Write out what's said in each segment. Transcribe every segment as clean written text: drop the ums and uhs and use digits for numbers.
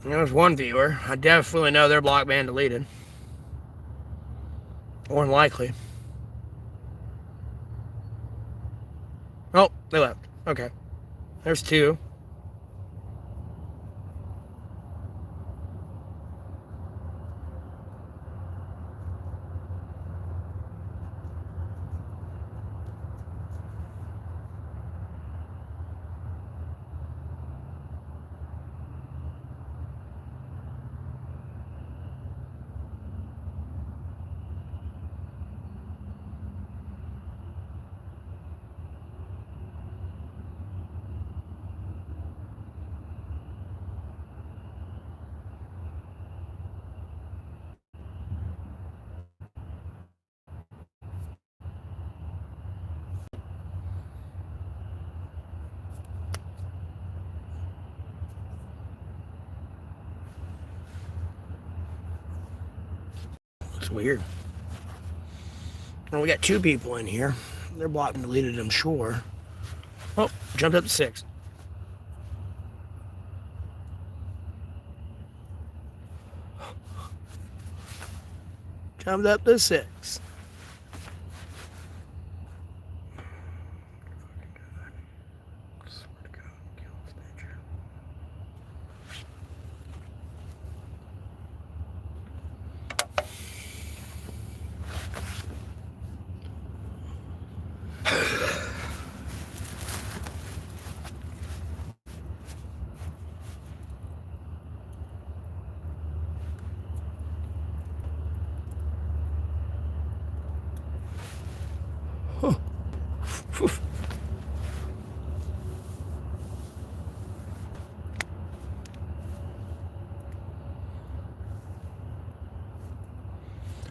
There's one viewer. I definitely know their block banned deleted. More than likely. Oh, they left. Okay. There's two. It's weird. Well, we got two people in here. They're blocked and deleted, I'm sure. Oh, jumped up to 6. Jumped up to 6.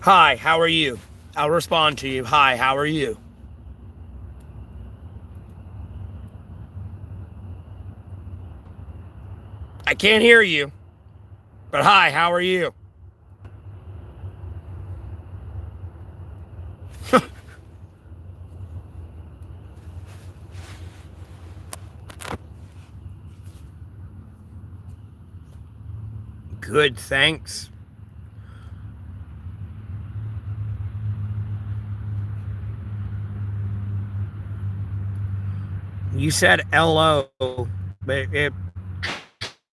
Hi, how are you? I'll respond to you. Hi, how are you? I can't hear you. But hi, how are you? Good, thanks. You said LO, but it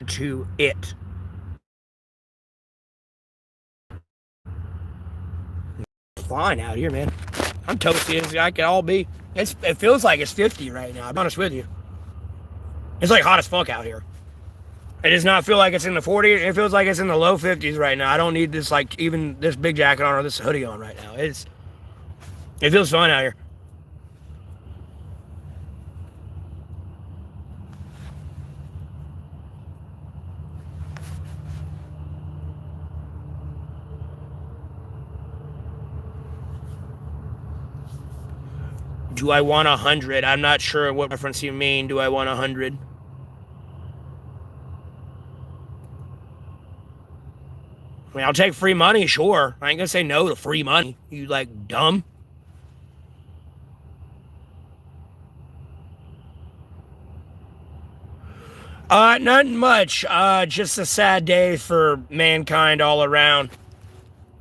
to it. Fine out here, man. I'm toasty as I can all be. It feels like it's 50 right now, I'm honest with you. It's like hot as fuck out here. It does not feel like it's in the 40s. It feels like it's in the low 50s right now. I don't need this, like, even this big jacket on or this hoodie on right now. It feels fine out here. Do I want 100? I'm not sure what reference you mean. Do I want 100? I mean, I'll take free money, sure. I ain't gonna say no to free money. You, like, dumb? Nothing much. Just a sad day for mankind all around.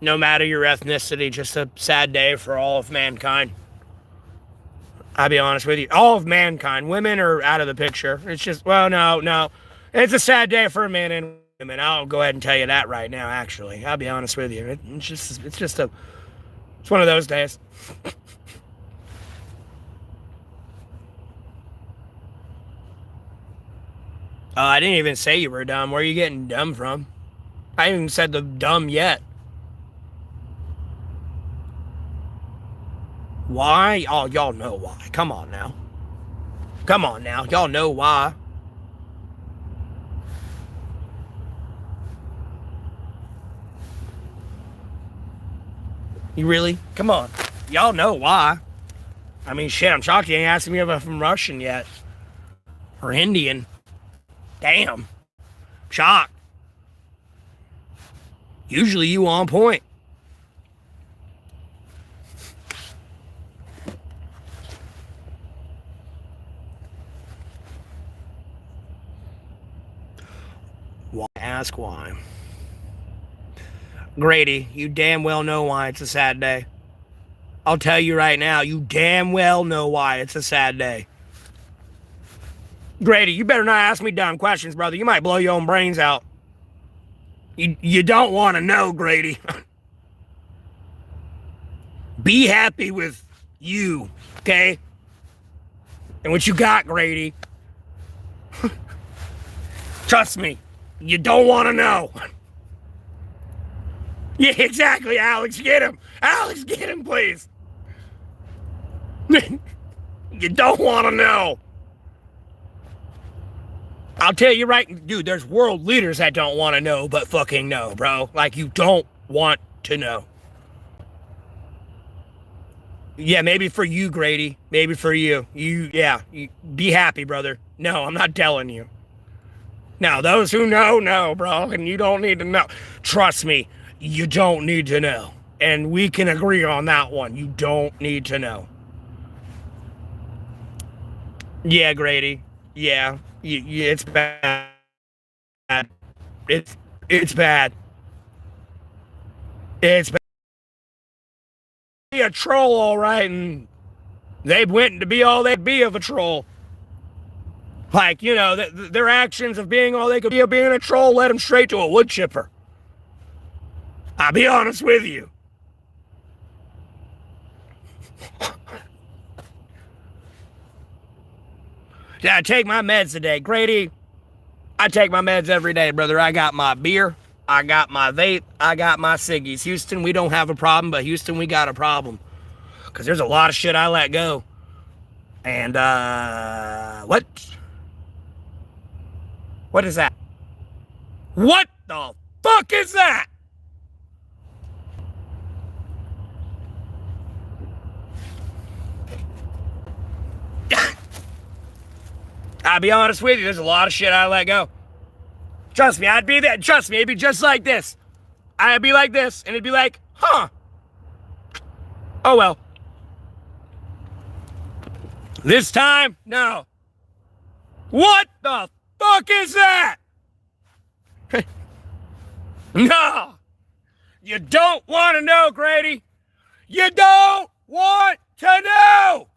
No matter your ethnicity, just a sad day for all of mankind. I'll be honest with you. All of mankind. Women are out of the picture. It's just, well, no. It's a sad day for men and women. I'll go ahead and tell you that right now, actually. I'll be honest with you. It's one of those days. I didn't even say you were dumb. Where are you getting dumb from? I haven't even said the dumb yet. Why? Oh, y'all know why. Come on now. Y'all know why. You really? Come on. Y'all know why. I mean, shit, I'm shocked you ain't asking me if I'm from Russian yet. Or Indian. Damn. Shocked. Usually you on point. Why? Ask why. Grady, you damn well know why it's a sad day. I'll tell you right now, you damn well know why it's a sad day. Grady, you better not ask me dumb questions, brother. You might blow your own brains out. You don't want to know, Grady. Be happy with you, okay? And what you got, Grady. Trust me, you don't want to know. Yeah, exactly, Alex. Get him. Alex, get him, please. You don't want to know. I'll tell you right, dude, there's world leaders that don't want to know, but fucking know, bro. Like, you don't want to know. Yeah, maybe for you, Grady. Maybe for you. You be happy, brother. No, I'm not telling you. Now, those who know, bro, and you don't need to know. Trust me, you don't need to know. And we can agree on that one. You don't need to know. Yeah, Grady. Yeah. It's bad. It's bad. It's bad. Be a troll, all right, and they went to be all they'd be of a troll. Like, you know, their actions of being all they could be of being a troll led them straight to a wood chipper. I'll be honest with you. Did I take my meds today? Grady, I take my meds every day, brother. I got my beer. I got my vape. I got my ciggies. Houston, we don't have a problem, but Houston, we got a problem. Because there's a lot of shit I let go. And, what? What is that? What the fuck is that? I'll be honest with you, there's a lot of shit I let go. Trust me, I'd be that. Trust me, it'd be just like this. I'd be like this, and it'd be like, huh. Oh well. This time, no. What the fuck is that? No. You don't want to know, Grady. You don't want to know.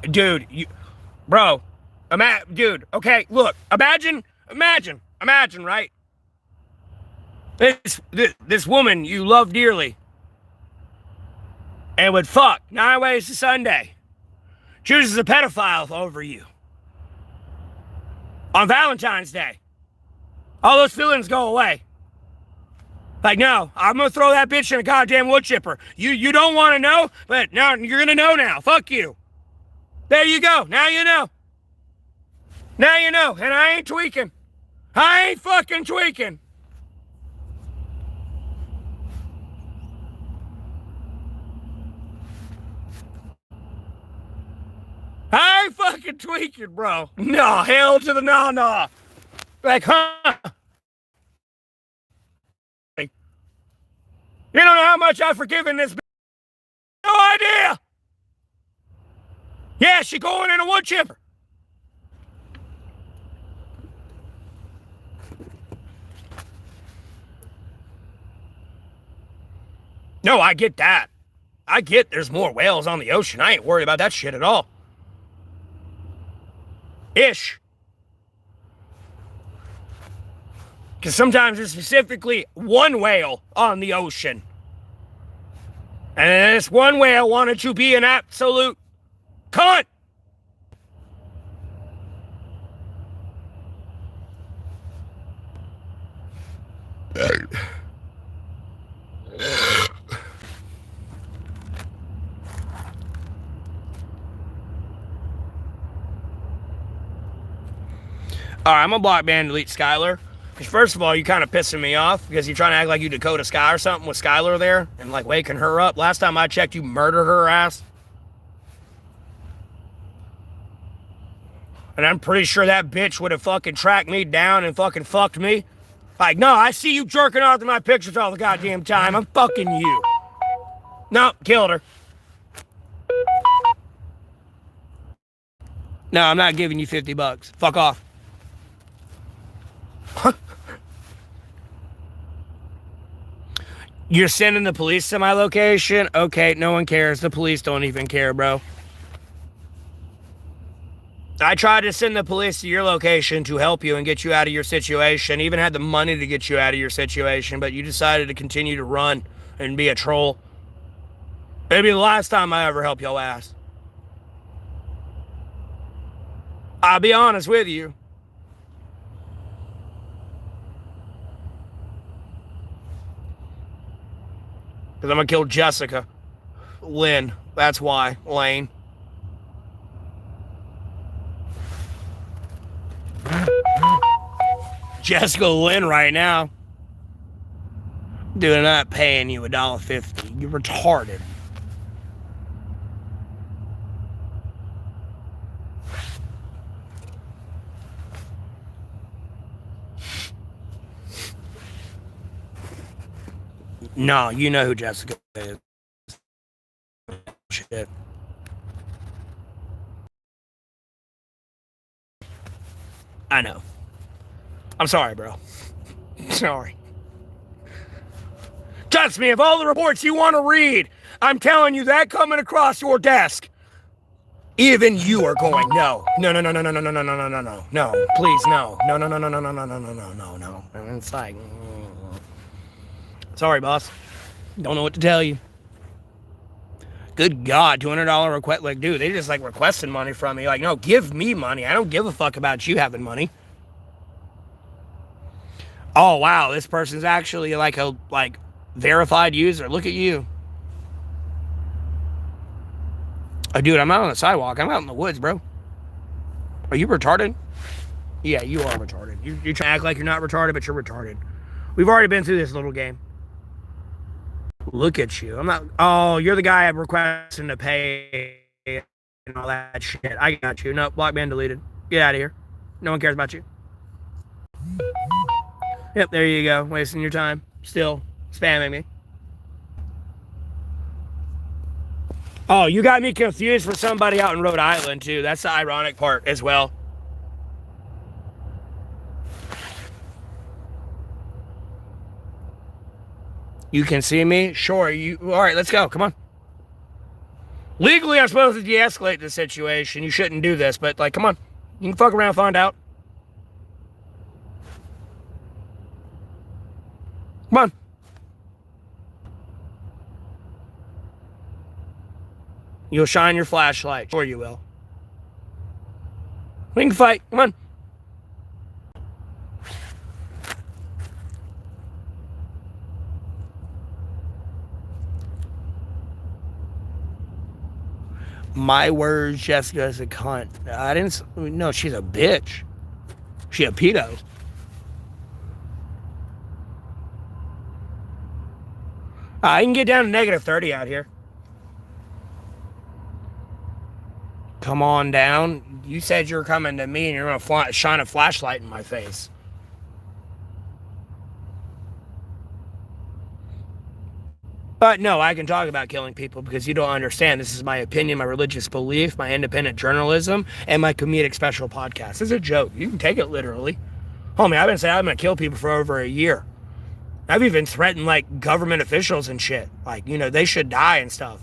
Dude, bro, dude, okay, look, imagine, right? This woman you love dearly and would fuck 9 ways to Sunday chooses a pedophile over you on Valentine's Day. All those feelings go away. Like, no, I'm gonna throw that bitch in a goddamn wood chipper. You don't want to know, but now you're gonna know now. Fuck you. There you go. Now you know. Now you know. And I ain't tweaking. I ain't fucking tweaking. I ain't fucking tweaking, bro. No, hell to the no. Like, huh? You don't know how much I've forgiven this bitch. No idea. Yeah, she going in a wood chipper. No, I get that. I get there's more whales on the ocean. I ain't worried about that shit at all. Ish. Because sometimes there's specifically one whale on the ocean. And this one whale wanted to be an absolute cunt. Alright, I'm gonna block ban delete Skylar. Because first of all, you're kind of pissing me off because you're trying to act like you Dakota Sky or something with Skylar there and like waking her up. Last time I checked, you murdered her ass. And I'm pretty sure that bitch would have fucking tracked me down and fucking fucked me. Like, no, I see you jerking off to my pictures all the goddamn time. I'm fucking you. No, killed her. No, I'm not giving you $50. Fuck off. You're sending the police to my location? Okay, no one cares. The police don't even care, bro. I tried to send the police to your location to help you and get you out of your situation. Even had the money to get you out of your situation, but you decided to continue to run and be a troll. It'll be the last time I ever help your ass. I'll be honest with you. Because I'm going to kill Jessica. Lynn. That's why. Lane. Jessica Lynn right now. Dude, I'm not paying you $1.50. You're retarded. No, you know who Jessica is. Shit. I know. I'm sorry, bro. Sorry. Trust me, of all the reports you want to read, I'm telling you that coming across your desk, even you are going, no, please, no, no. And it's like, sorry, boss. Don't know what to tell you. Good God, $200 request. Like, dude, they just like requesting money from me. Like, no, give me money. I don't give a fuck about you having money. Oh, wow, this person's actually like a verified user. Look at you. Oh, dude, I'm out on the sidewalk. I'm out in the woods, bro. Are you retarded? Yeah, you are retarded. You're trying to act like you're not retarded, but you're retarded. We've already been through this little game. Look at you. I'm not... Oh, you're the guy I'm requesting to pay and all that shit. I got you. No, block ban deleted. Get out of here. No one cares about you. Yep, there you go. Wasting your time. Still spamming me. Oh, you got me confused for somebody out in Rhode Island, too. That's the ironic part as well. You can see me? Sure. All right, let's go. Come on. Legally, I'm supposed to de-escalate the situation. You shouldn't do this, but, like, come on. You can fuck around and find out. Come on. You'll shine your flashlight. Sure you will. We can fight. Come on. My words, Jessica's a cunt. I didn't... No, she's a bitch. She a pedo. I can get down to -30 out here. Come on down. You said you're coming to me and you're going to shine a flashlight in my face. But no, I can talk about killing people because you don't understand. This is my opinion, my religious belief, my independent journalism, and my comedic special podcast. It's a joke. You can take it literally. Homie, I've been saying I'm going to kill people for over a year. I've even threatened like government officials and shit. Like, you know, they should die and stuff.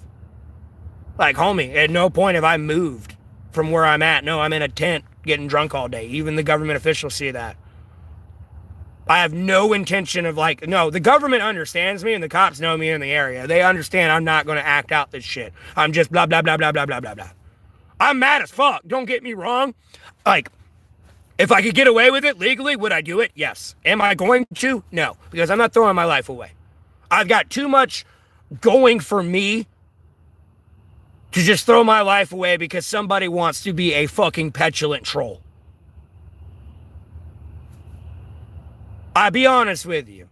Like, homie, at no point have I moved from where I'm at. No, I'm in a tent getting drunk all day. Even the government officials see that. I have no intention of like, no, the government understands me and the cops know me in the area. They understand I'm not going to act out this shit. I'm just blah, blah, blah, blah, blah, blah, blah, blah. I'm mad as fuck. Don't get me wrong. Like, if I could get away with it legally, would I do it? Yes. Am I going to? No, because I'm not throwing my life away. I've got too much going for me to just throw my life away because somebody wants to be a fucking petulant troll. I'll be honest with you.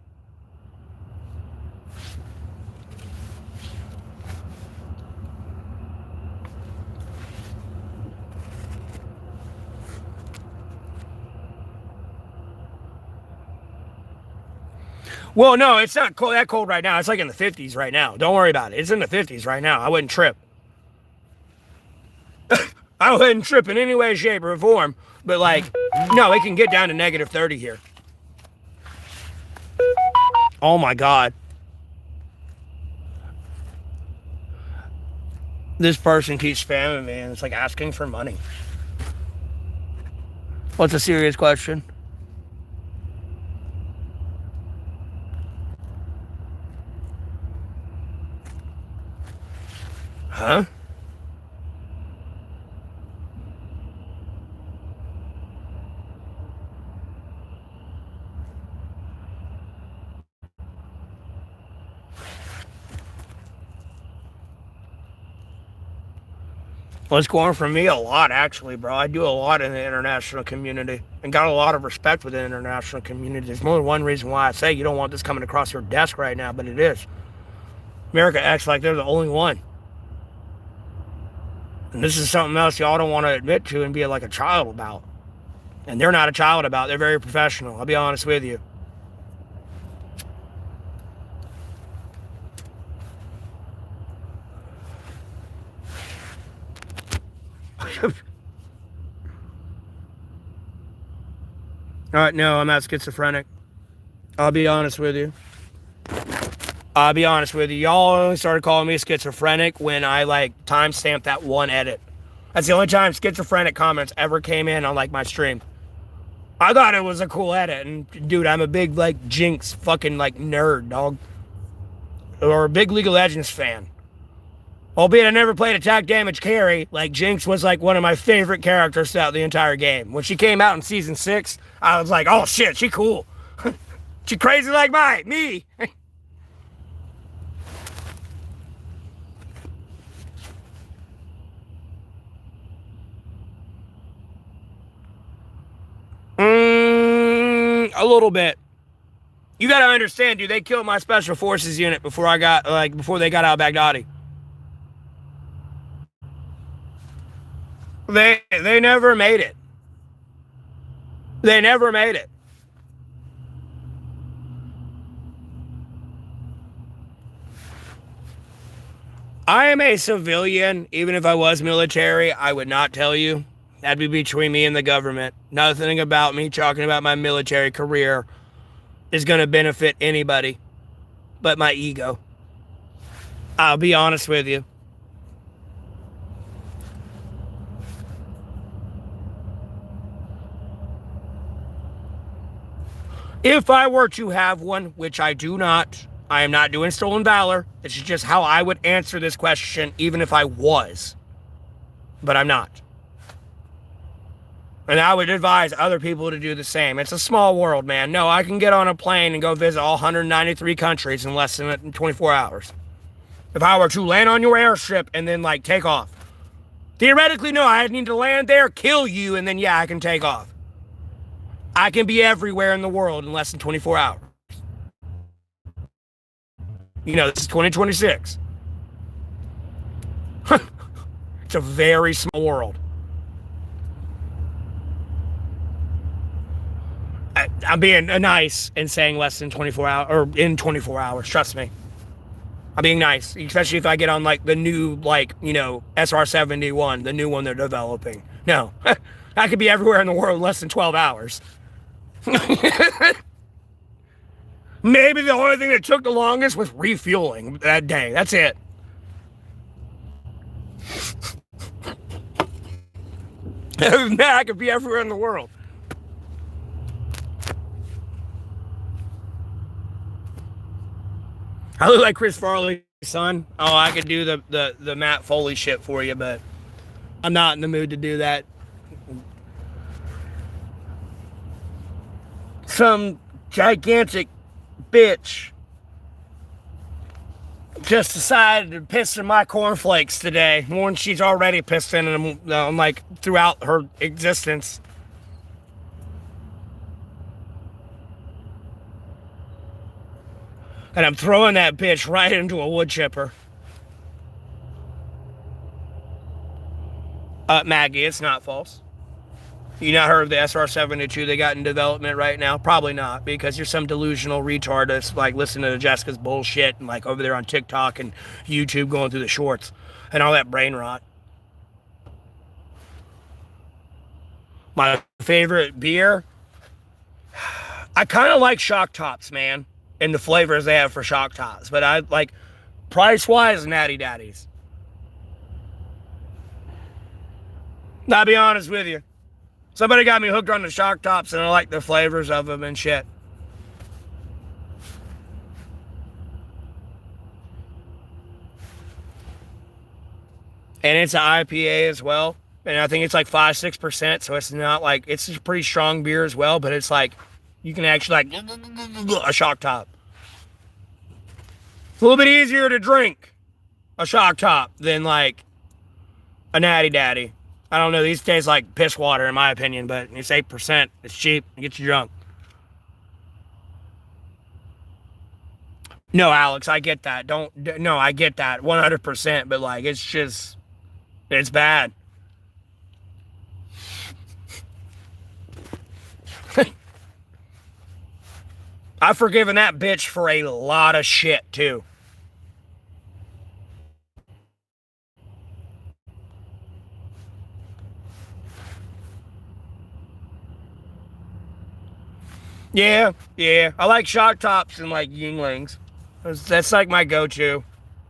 Well, no, it's not cold, that cold right now. It's like in the 50s right now. Don't worry about it. It's in the 50s right now. I wouldn't trip. I wouldn't trip in any way, shape, or form. But, like, no, it can get down to negative 30 here. Oh, my God. This person keeps spamming me, and it's like asking for money. What's a serious question? Huh? Well, it's going for me a lot, actually, bro. I do a lot in the international community and got a lot of respect with the international community. There's more than one reason why I say you don't want this coming across your desk right now, but it is. America acts like they're the only one. And this is something else y'all don't want to admit to and be like a child about. And they're not a child about. They're very professional. I'll be honest with you. No, I'm not schizophrenic. I'll be honest with you. Y'all only started calling me schizophrenic when I like timestamped that one edit. That's the only time schizophrenic comments ever came in on like my stream. I thought it was a cool edit, and dude, I'm a big like Jinx fucking like nerd, dog. Or a big League of Legends fan. Albeit I never played attack damage carry, like Jinx was like one of my favorite characters throughout the entire game. When she came out in season 6, I was like, oh shit, she cool. She crazy like me. A little bit. You gotta understand, dude, they killed my special forces unit before they got out of Baghdadi. They never made it. They never made it. I am a civilian. Even if I was military, I would not tell you. That'd be between me and the government. Nothing about me talking about my military career is going to benefit anybody but my ego. I'll be honest with you. If I were to have one, which I do not, I am not doing stolen valor. This is just how I would answer this question, even if I was. But I'm not. And I would advise other people to do the same. It's a small world, man. No, I can get on a plane and go visit all 193 countries in less than 24 hours. If I were to land on your airship and then, like, take off. Theoretically, no, I need to land there, kill you, and then, yeah, I can take off. I can be everywhere in the world in less than 24 hours. You know, this is 2026. It's a very small world. I'm being nice and saying less than 24 hours, or in 24 hours, trust me. I'm being nice, especially if I get on, like, the new, like, you know, SR-71, the new one they're developing. No, I could be everywhere in the world in less than 12 hours. Maybe the only thing that took the longest was refueling that day. That's it. Other than that, I could be everywhere in the world. I look like Chris Farley's son. Oh, I could do the Matt Foley shit for you, but I'm not in the mood to do that. Some gigantic bitch just decided to piss in my cornflakes today, more than she's already pissed in them, like, throughout her existence. And I'm throwing that bitch right into a wood chipper. Maggie, it's not false. You not heard of the SR-72 they got in development right now? Probably not, because you're some delusional retard that's like listening to Jessica's bullshit and like over there on TikTok and YouTube going through the shorts and all that brain rot. My favorite beer? I kind of like Shock Tops, man, and the flavors they have for Shock Tops, but I like price-wise, Natty Daddies. I'll be honest with you. Somebody got me hooked on the Shock Tops, and I like the flavors of them and shit. And it's an IPA as well. And I think it's like 5-6%, so it's not like, it's a pretty strong beer as well, but it's like, you can actually like, a Shock Top. It's a little bit easier to drink a Shock Top than like a Natty Daddy. I don't know, these taste like piss water in my opinion, but it's 8%, it's cheap, it gets you drunk. No, Alex, I get that. No, I get that 100%, but like, it's just, it's bad. I've forgiven that bitch for a lot of shit too. Yeah. I like Shock Tops and like Yinglings. That's like my go-to.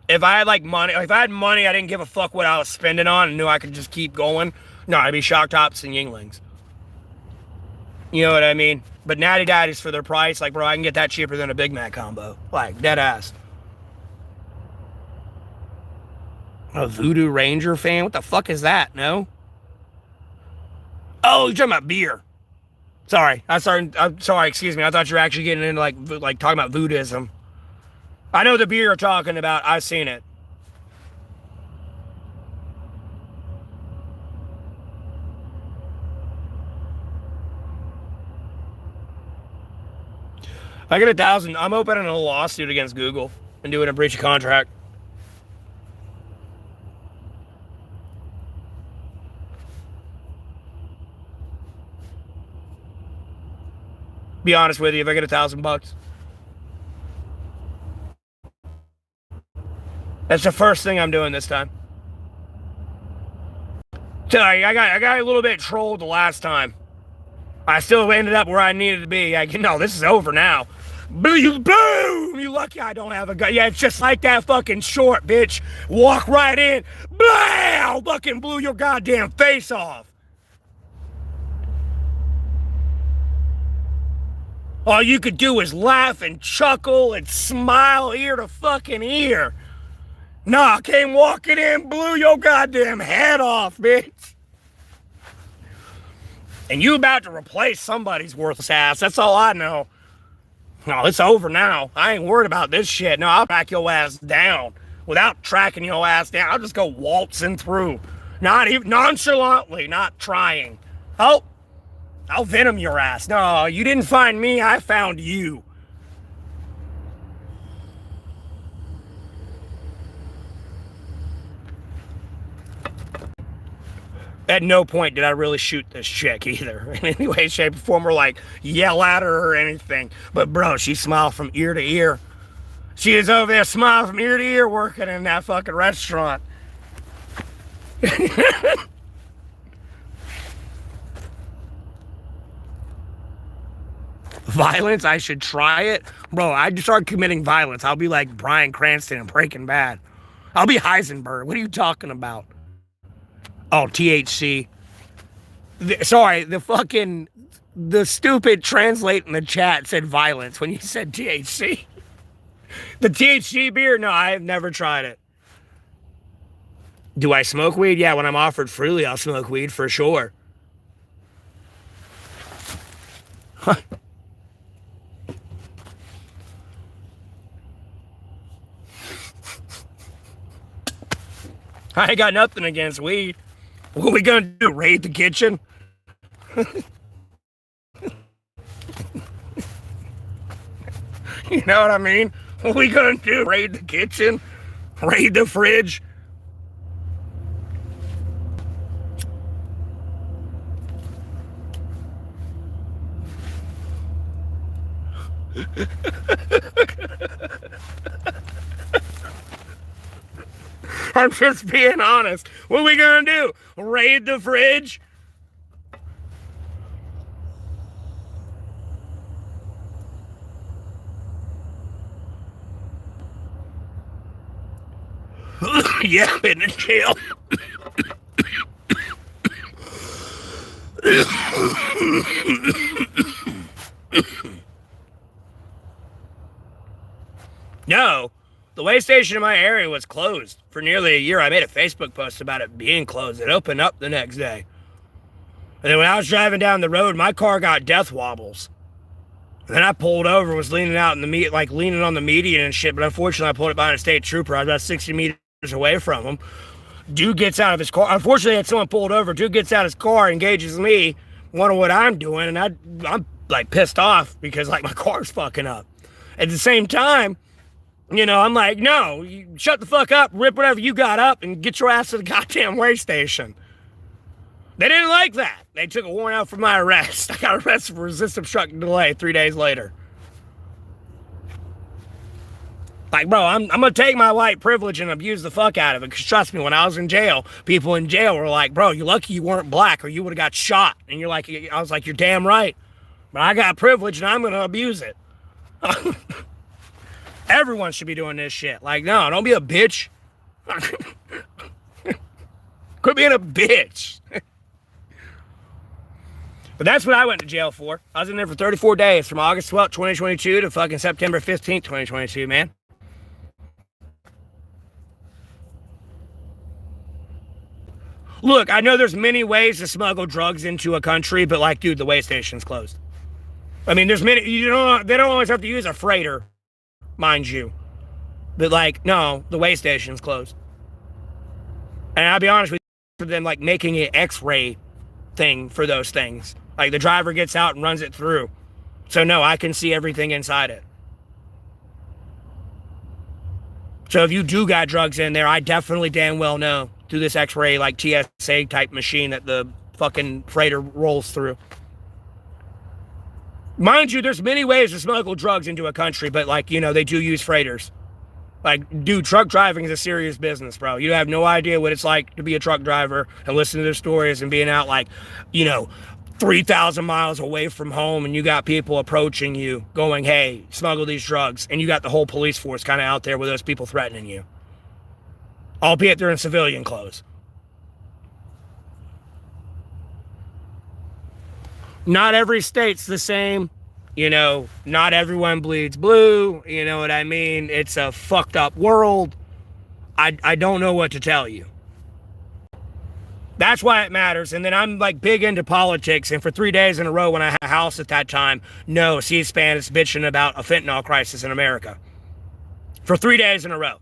If I had like money, if I had money, I didn't give a fuck what I was spending on and knew I could just keep going. No, it'd be Shock Tops and Yinglings. You know what I mean? But Natty Daddies for their price, like, bro, I can get that cheaper than a Big Mac combo. Like, dead ass. A Voodoo Ranger fan? What the fuck is that? No? Oh, you're talking about beer. Sorry, I'm sorry, excuse me. I thought you were actually getting into like talking about voodooism. I know the beer you're talking about. I've seen it. I get 1,000. I'm opening a lawsuit against Google and doing a breach of contract. Be honest with you, if I get $1,000, that's the first thing I'm doing this time. Sorry, I got a little bit trolled the last time. I still ended up where I needed to be. No, this is over now. Boom! You lucky I don't have a gun. Yeah, it's just like that fucking short, bitch. Walk right in. Blow! Fucking blew your goddamn face off. All you could do is laugh and chuckle and smile ear to fucking ear. Nah, came walking in, blew your goddamn head off, bitch. And you about to replace somebody's worthless ass. That's all I know. No, it's over now. I ain't worried about this shit. No, I'll track your ass down. Without tracking your ass down, I'll just go waltzing through. Not even nonchalantly, not trying. Oh, I'll venom your ass. No, you didn't find me, I found you. At no point did I really shoot this chick either. In any way, shape, or form, or like yell at her or anything. But bro, she smiled from ear to ear. She is over there smiling from ear to ear working in that fucking restaurant. Violence? I should try it? Bro, I'd start committing violence. I'll be like Bryan Cranston in Breaking Bad. I'll be Heisenberg. What are you talking about? Oh, THC. The stupid translate in the chat said violence when you said THC. The THC beer? No, I have never tried it. Do I smoke weed? Yeah, when I'm offered freely, I'll smoke weed for sure. Huh. I ain't got nothing against weed. What are we gonna do? Raid the kitchen? You know what I mean? What are we gonna do? Raid the kitchen? Raid the fridge? I'm just being honest. What are we gonna do? Raid the fridge? Yeah, in the jail. No, the way station in my area was closed for nearly a year. I made a Facebook post about it being closed. It opened up the next day. And then when I was driving down the road, my car got death wobbles. And then I pulled over, was leaning out in the leaning on the median and shit. But unfortunately, I pulled it behind a state trooper. I was about 60 meters away from him. Dude gets out of his car. Unfortunately, I had someone pulled over. Dude gets out of his car, engages me, wondering what I'm doing, and I'm like pissed off because like my car's fucking up. At the same time, you know, I'm like, no, you shut the fuck up, rip whatever you got up, and get your ass to the goddamn way station. They didn't like that. They took a warrant out for my arrest. I got arrested for resisting obstructing delay 3 days later. Like, bro, I'm going to take my white privilege and abuse the fuck out of it. Because trust me, when I was in jail, people in jail were like, bro, you're lucky you weren't black or you would have got shot. And you're like, I was like, you're damn right. But I got privilege and I'm going to abuse it. Everyone should be doing this shit. Like, no, don't be a bitch. Quit being a bitch. But that's what I went to jail for. I was in there for 34 days from August 12th, 2022 to fucking September 15th, 2022, man. Look, I know there's many ways to smuggle drugs into a country, but like, dude, the way station's closed. I mean, there's many, they don't always have to use a freighter, mind you. But like, no, the way station's closed. And I'll be honest with you, for them like making an X-ray thing for those things. Like the driver gets out and runs it through. So no, I can see everything inside it. So if you do got drugs in there, I definitely damn well know through this X-ray like TSA type machine that the fucking freighter rolls through. Mind you, there's many ways to smuggle drugs into a country, but like, you know, they do use freighters. Like, dude, truck driving is a serious business, bro. You have no idea what it's like to be a truck driver and listen to their stories and being out like, you know, 3,000 miles away from home and you got people approaching you going, hey, smuggle these drugs. And you got the whole police force kind of out there with those people threatening you. Albeit they're in civilian clothes. Not every state's the same. You know, not everyone bleeds blue. You know what I mean? It's a fucked up world. I don't know what to tell you. That's why it matters. And then I'm like big into politics. And for 3 days in a row when I had a house at that time, no, C-SPAN is bitching about a fentanyl crisis in America. For 3 days in a row.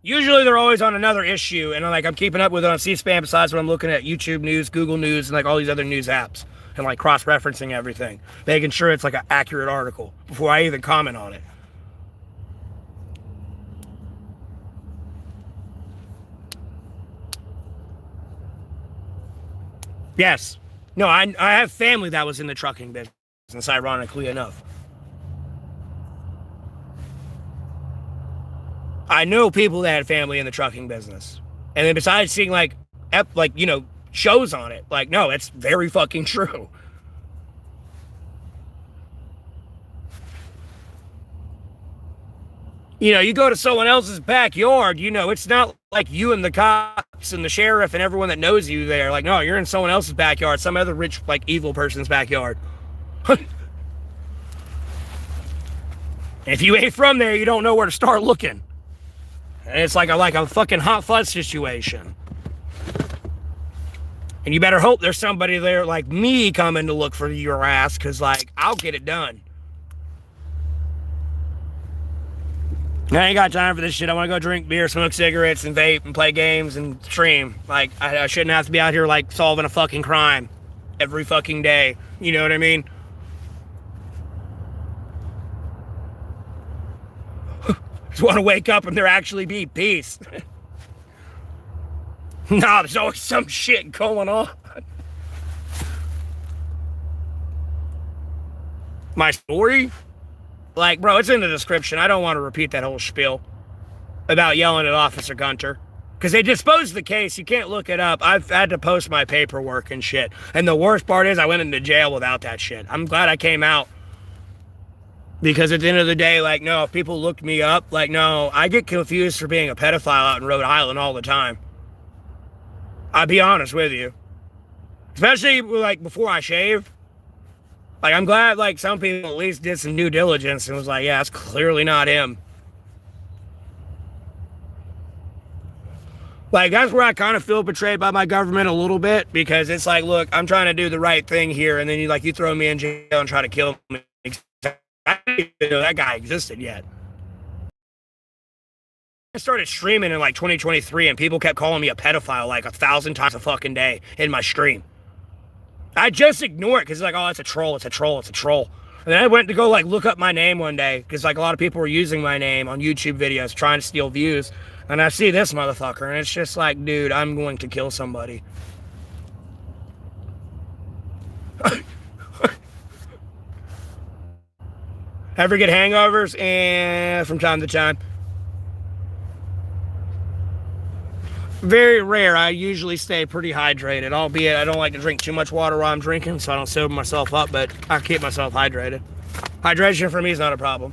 Usually they're always on another issue. And I'm keeping up with it on C-SPAN besides when I'm looking at YouTube News, Google News, and like all these other news apps. And like cross-referencing everything. Making sure it's like an accurate article before I even comment on it. Yes. No, I have family that was in the trucking business, ironically enough. I know people that had family in the trucking business. And then besides seeing shows on it, like, no, it's very fucking true. You know, you go to someone else's backyard, you know, it's not like you and the cops and the sheriff and everyone that knows you there. Like, no, you're in someone else's backyard, some other rich, like, evil person's backyard. If you ain't from there, you don't know where to start looking. And it's like a fucking hot fuzz situation. And you better hope there's somebody there like me coming to look for your ass, because, like, I'll get it done. I ain't got time for this shit. I want to go drink beer, smoke cigarettes, and vape, and play games, and stream. Like, I shouldn't have to be out here, like, solving a fucking crime every fucking day. You know what I mean? Just want to wake up and there actually be peace. Nah, there's always some shit going on. My story? Like, bro, it's in the description. I don't want to repeat that whole spiel about yelling at Officer Gunter. Because they disposed the case. You can't look it up. I've had to post my paperwork and shit. And the worst part is I went into jail without that shit. I'm glad I came out. Because at the end of the day, like, no, if people looked me up, like, no, I get confused for being a pedophile out in Rhode Island all the time. I'll be honest with you. Especially, like, before I shave. Like, I'm glad, like, some people at least did some due diligence and was like, yeah, that's clearly not him. Like, that's where I kind of feel betrayed by my government a little bit, because it's like, look, I'm trying to do the right thing here, and then you throw me in jail and try to kill me. I didn't even know that guy existed yet. I started streaming in, like, 2023, and people kept calling me a pedophile, like, 1,000 times a fucking day in my stream. I just ignore it, because it's like, oh, it's a troll, it's a troll, it's a troll. And then I went to go, like, look up my name one day, because, like, a lot of people were using my name on YouTube videos, trying to steal views. And I see this motherfucker, and it's just like, dude, I'm going to kill somebody. Ever get hangovers? And from time to time. Very rare. I usually stay pretty hydrated, albeit I don't like to drink too much water while I'm drinking, so I don't sober myself up, but I keep myself hydrated. Hydration for me is not a problem.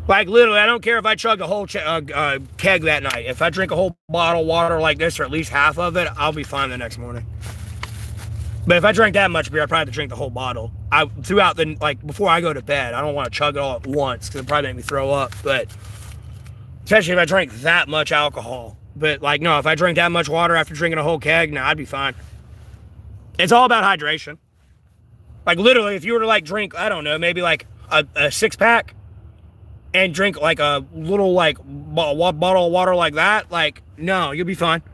Like, literally, I don't care if I chug a whole keg that night. If I drink a whole bottle of water like this, or at least half of it, I'll be fine the next morning. But if I drank that much beer, I'd probably have to drink the whole bottle. Throughout the, like, before I go to bed, I don't want to chug it all at once, because it'd probably make me throw up, but especially if I drank that much alcohol. But, like, no, if I drink that much water after drinking a whole keg, nah, I'd be fine. It's all about hydration. Like, literally, if you were to, like, drink, I don't know, maybe, like, a six-pack, and drink, like, a little, like, bottle of water like that, like, no, you'll be fine.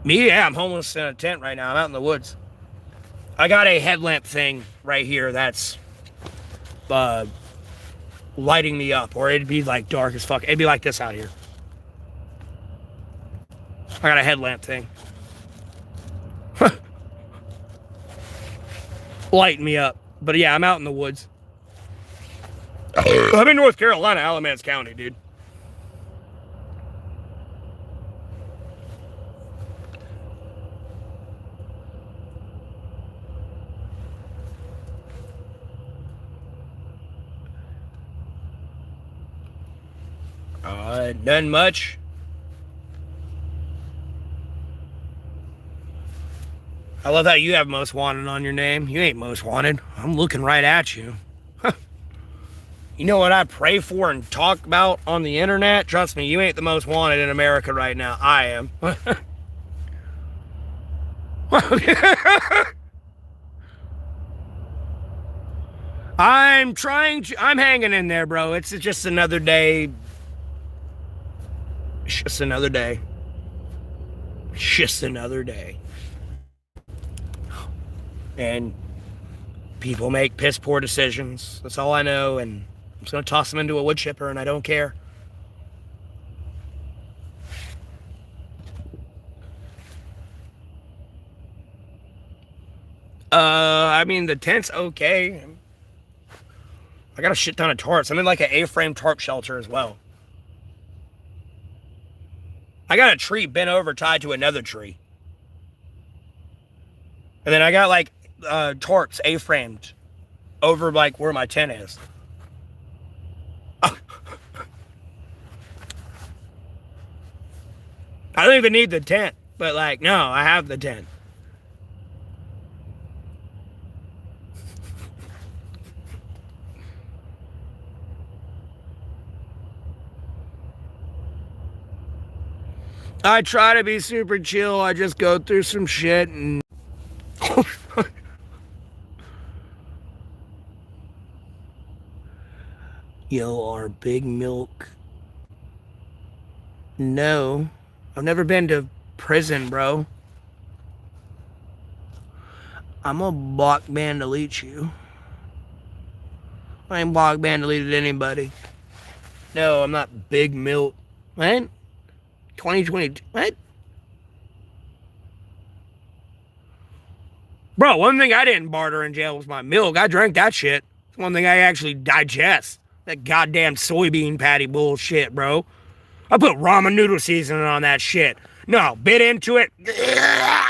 Me, yeah, I'm homeless in a tent right now. I'm out in the woods. I got a headlamp thing right here that's lighting me up, or it'd be, like, dark as fuck. It'd be like this out here. I got a headlamp thing. Lighting me up. But yeah, I'm out in the woods. I'm in North Carolina, Alamance County, dude. Done much. I love how you have most wanted on your name. You ain't most wanted. I'm looking right at you. You know what I pray for and talk about on the internet? Trust me, you ain't the most wanted in America right now. I am. I'm hanging in there, bro. It's just another day. It's just another day. It's just another day. And people make piss poor decisions. That's all I know. And I'm just going to toss them into a wood chipper, and I don't care. I mean, the tent's okay. I got a shit ton of tarps. I'm in, like, an A-frame tarp shelter as well. I got a tree bent over tied to another tree. And then I got, like, tarps A-framed over like where my tent is. I don't even need the tent, but like, no, I have the tent. I try to be super chill. I just go through some shit and... Yo, our big milk. No. I've never been to prison, bro. I'm gonna block ban delete you. I ain't block ban deleted anybody. No, I'm not big milk. What? 2022. What? Bro, one thing I didn't barter in jail was my milk. I drank that shit. It's one thing I actually digest. That goddamn soybean patty bullshit, bro. I put ramen noodle seasoning on that shit. No, bit into it.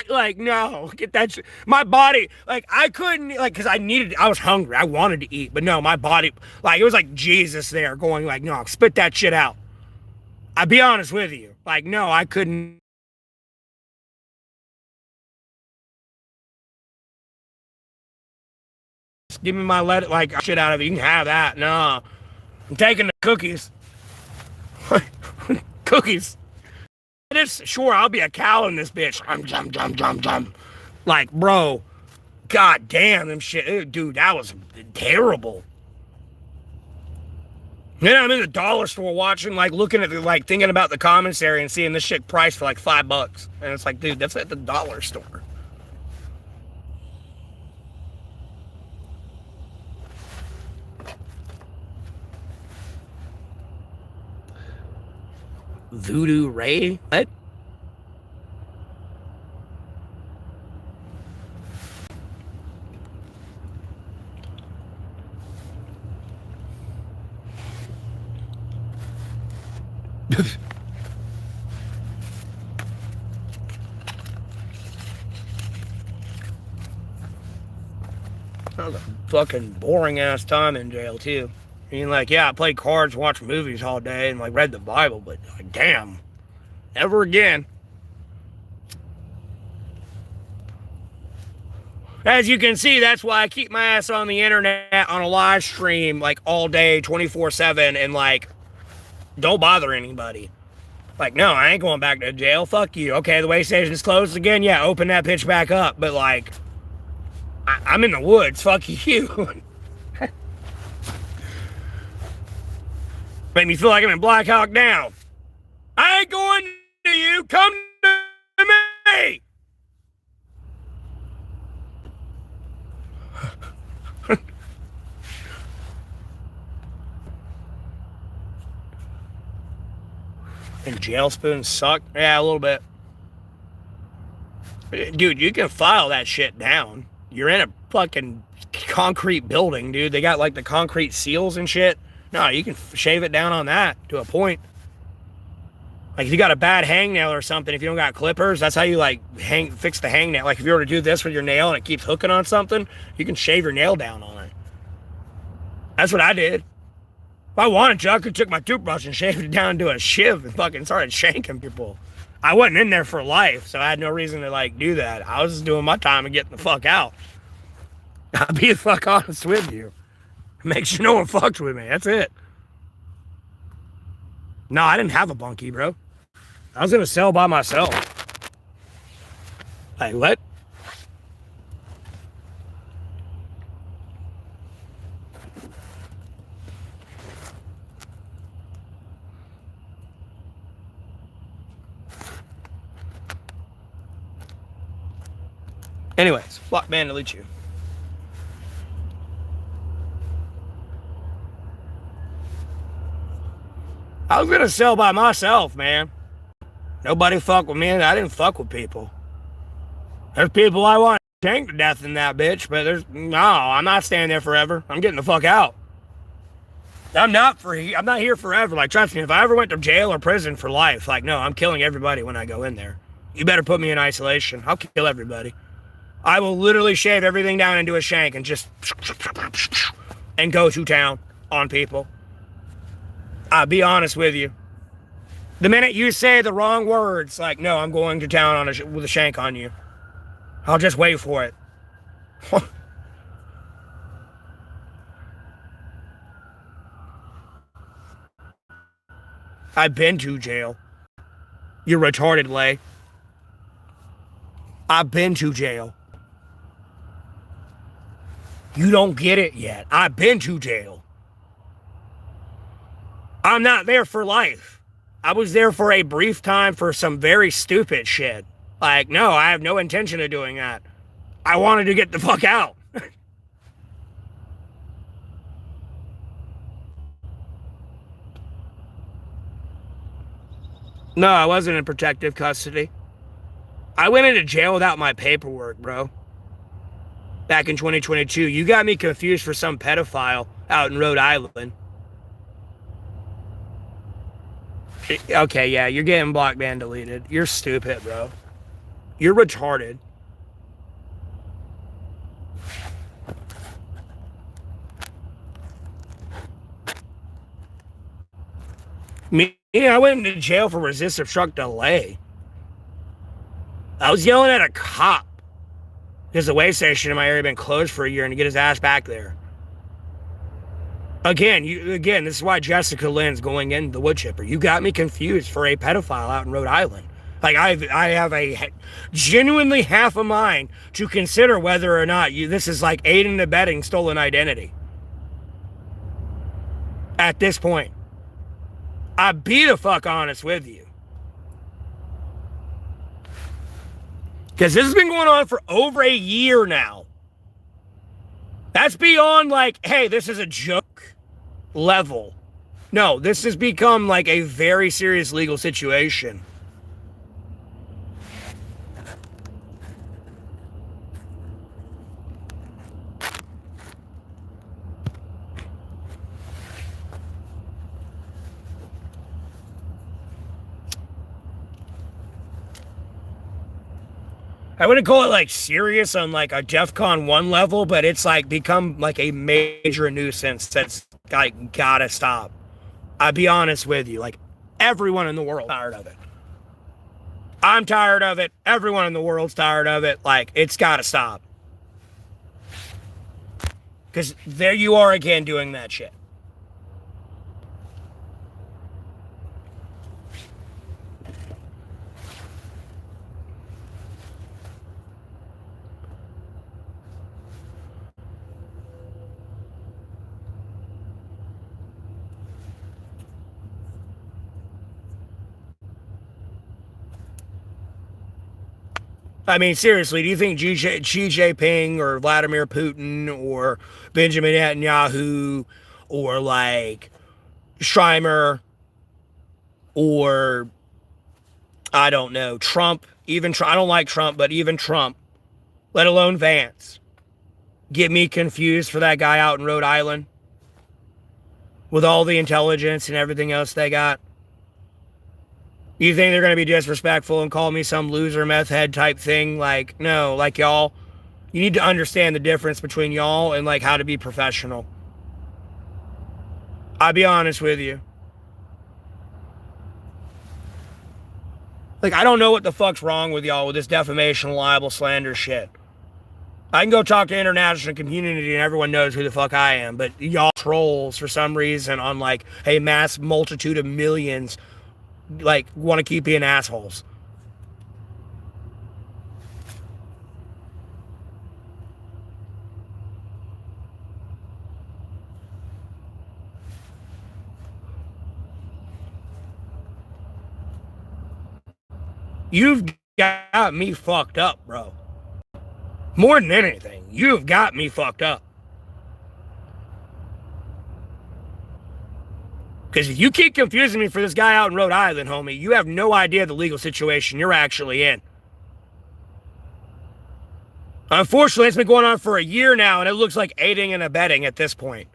Like, no, get that shit. My body, like, I couldn't, like, because I was hungry. I wanted to eat, but no, my body, like, it was like Jesus there going, like, no, spit that shit out. I'll be honest with you. Like, no, I couldn't. Give me my like, shit out of it. You can have that. No. I'm taking the cookies. Cookies. Sure, I'll be a cow in this bitch. Like, bro, god damn them shit. Dude, that was terrible. Then I'm in the dollar store watching, like, looking at the, like, thinking about the commissary and seeing this shit priced for like $5. And it's like, dude, that's at the dollar store. Voodoo Ray? What? That was a fucking boring ass time in jail too. I mean, like, yeah, I played cards, watched movies all day, and like read the Bible, but like, damn, never again. As you can see, that's why I keep my ass on the internet on a live stream like all day, 24/7, and like, don't bother anybody. Like, no, I ain't going back to jail. Fuck you. Okay, the way station's closed again. Yeah, open that bitch back up. But like, I'm in the woods. Fuck you. Make me feel like I'm in Black Hawk Down. I ain't going to you. Come to me. And jail spoons suck? Yeah, a little bit. Dude, you can file that shit down. You're in a fucking concrete building, dude. They got like the concrete seals and shit. No, you can shave it down on that to a point. Like if you got a bad hangnail or something, if you don't got clippers, that's how you like fix the hangnail. Like if you were to do this with your nail and it keeps hooking on something, you can shave your nail down on it. That's what I did. If I wanted to, I could took my toothbrush and shaved it down to a shiv and fucking started shanking people. I wasn't in there for life, so I had no reason to like do that. I was just doing my time and getting the fuck out. I'll be the fuck honest with you. Make sure no one fucked with me. That's it. No, I didn't have a bunkie, bro. I was gonna sell by myself. Like what? Anyways, block ban delete you. I was gonna sell by myself, man. Nobody fuck with me, and I didn't fuck with people. There's people I want to shank to death in that bitch, but no, I'm not staying there forever. I'm getting the fuck out. I'm not here forever. Like, trust me, if I ever went to jail or prison for life, like, no, I'm killing everybody when I go in there. You better put me in isolation. I'll kill everybody. I will literally shave everything down into a shank and just and go to town on people. I'll be honest with you. The minute you say the wrong words, like, no, I'm going to town on with a shank on you, I'll just wait for it. I've been to jail. You're retarded, Lay. I've been to jail. You don't get it yet. I've been to jail. I'm not there for life. I was there for a brief time for some very stupid shit. Like, no, I have no intention of doing that. I wanted to get the fuck out. No, I wasn't in protective custody. I went into jail without my paperwork, bro. Back in 2022. You got me confused for some pedophile out in Rhode Island. Okay, yeah, you're getting blocked and deleted. You're stupid, bro. You're retarded. Me, I went into jail for resist obstruct delay. I was yelling at a cop because the way station in my area had been closed for a year and to get his ass back there. Again, this is why Jessica Lynn's going in the wood chipper. You got me confused for a pedophile out in Rhode Island. Like, I have a genuinely half a mind to consider whether or not this is like aiding and abetting stolen identity. At this point. I'll be the fuck honest with you. Because this has been going on for over a year now. That's beyond like, hey, this is a joke level. No, this has become like a very serious legal situation. I wouldn't call it like serious on like a DEFCON 1 level, but it's like become like a major nuisance that's like gotta stop. I'll be honest with you, like everyone in the world tired of it. I'm tired of it. Everyone in the world's tired of it. Like, it's gotta stop. Because there you are again doing that shit. I mean, seriously, do you think Xi Jinping or Vladimir Putin or Benjamin Netanyahu or like Schreimer or, I don't know, Trump, even I don't like Trump, but even Trump, let alone Vance, get me confused for that guy out in Rhode Island with all the intelligence and everything else they got? You think they're going to be disrespectful and call me some loser meth head type thing? Like, no, like y'all, you need to understand the difference between y'all and like how to be professional. I'll be honest with you. Like, I don't know what the fuck's wrong with y'all with this defamation, libel, slander shit. I can go talk to international community and everyone knows who the fuck I am, but y'all trolls for some reason on like a mass multitude of millions like want to keep being assholes. You've got me fucked up, bro. More than anything, you've got me fucked up. Because if you keep confusing me for this guy out in Rhode Island, homie, you have no idea the legal situation you're actually in. Unfortunately, it's been going on for a year now, and it looks like aiding and abetting at this point.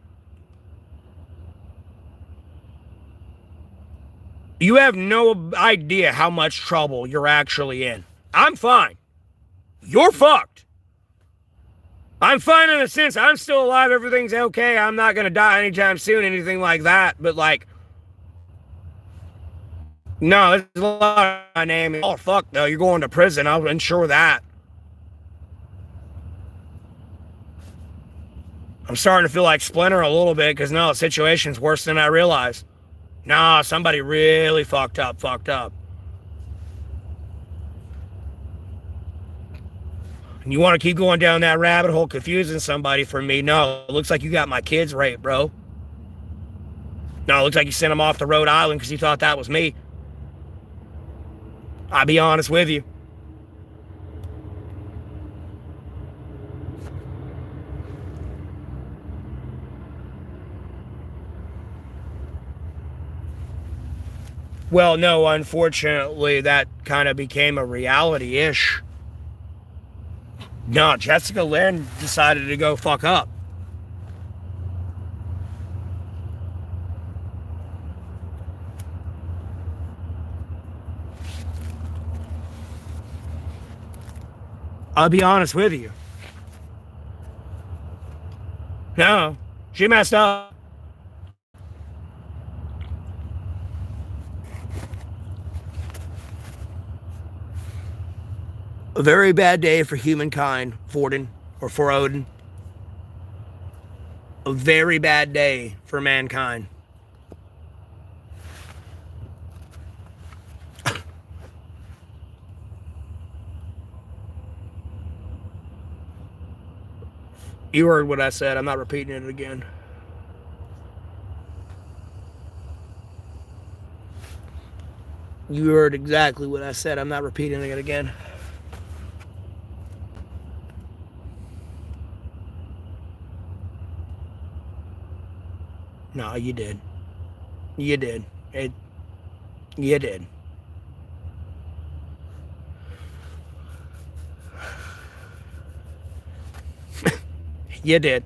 You have no idea how much trouble you're actually in. I'm fine. You're fucked. I'm fine in a sense. I'm still alive. Everything's okay. I'm not going to die anytime soon, anything like that. But, like, no, there's a lot of my name. Oh, fuck, no, you're going to prison. I'll ensure that. I'm starting to feel like Splinter a little bit because, no, the situation's worse than I realized. No, somebody really fucked up. And you want to keep going down that rabbit hole, confusing somebody for me? No, it looks like you got my kids raped, bro. No, it looks like you sent them off to Rhode Island because you thought that was me. I'll be honest with you. Well, no, unfortunately, that kind of became a reality-ish. No, Jessica Lynn decided to go fuck up. I'll be honest with you. No, she messed up. A very bad day for humankind, Forden, or for Odin. A very bad day for mankind. You heard what I said. I'm not repeating it again. You heard exactly what I said. I'm not repeating it again. No, you did. You did. You did. You did.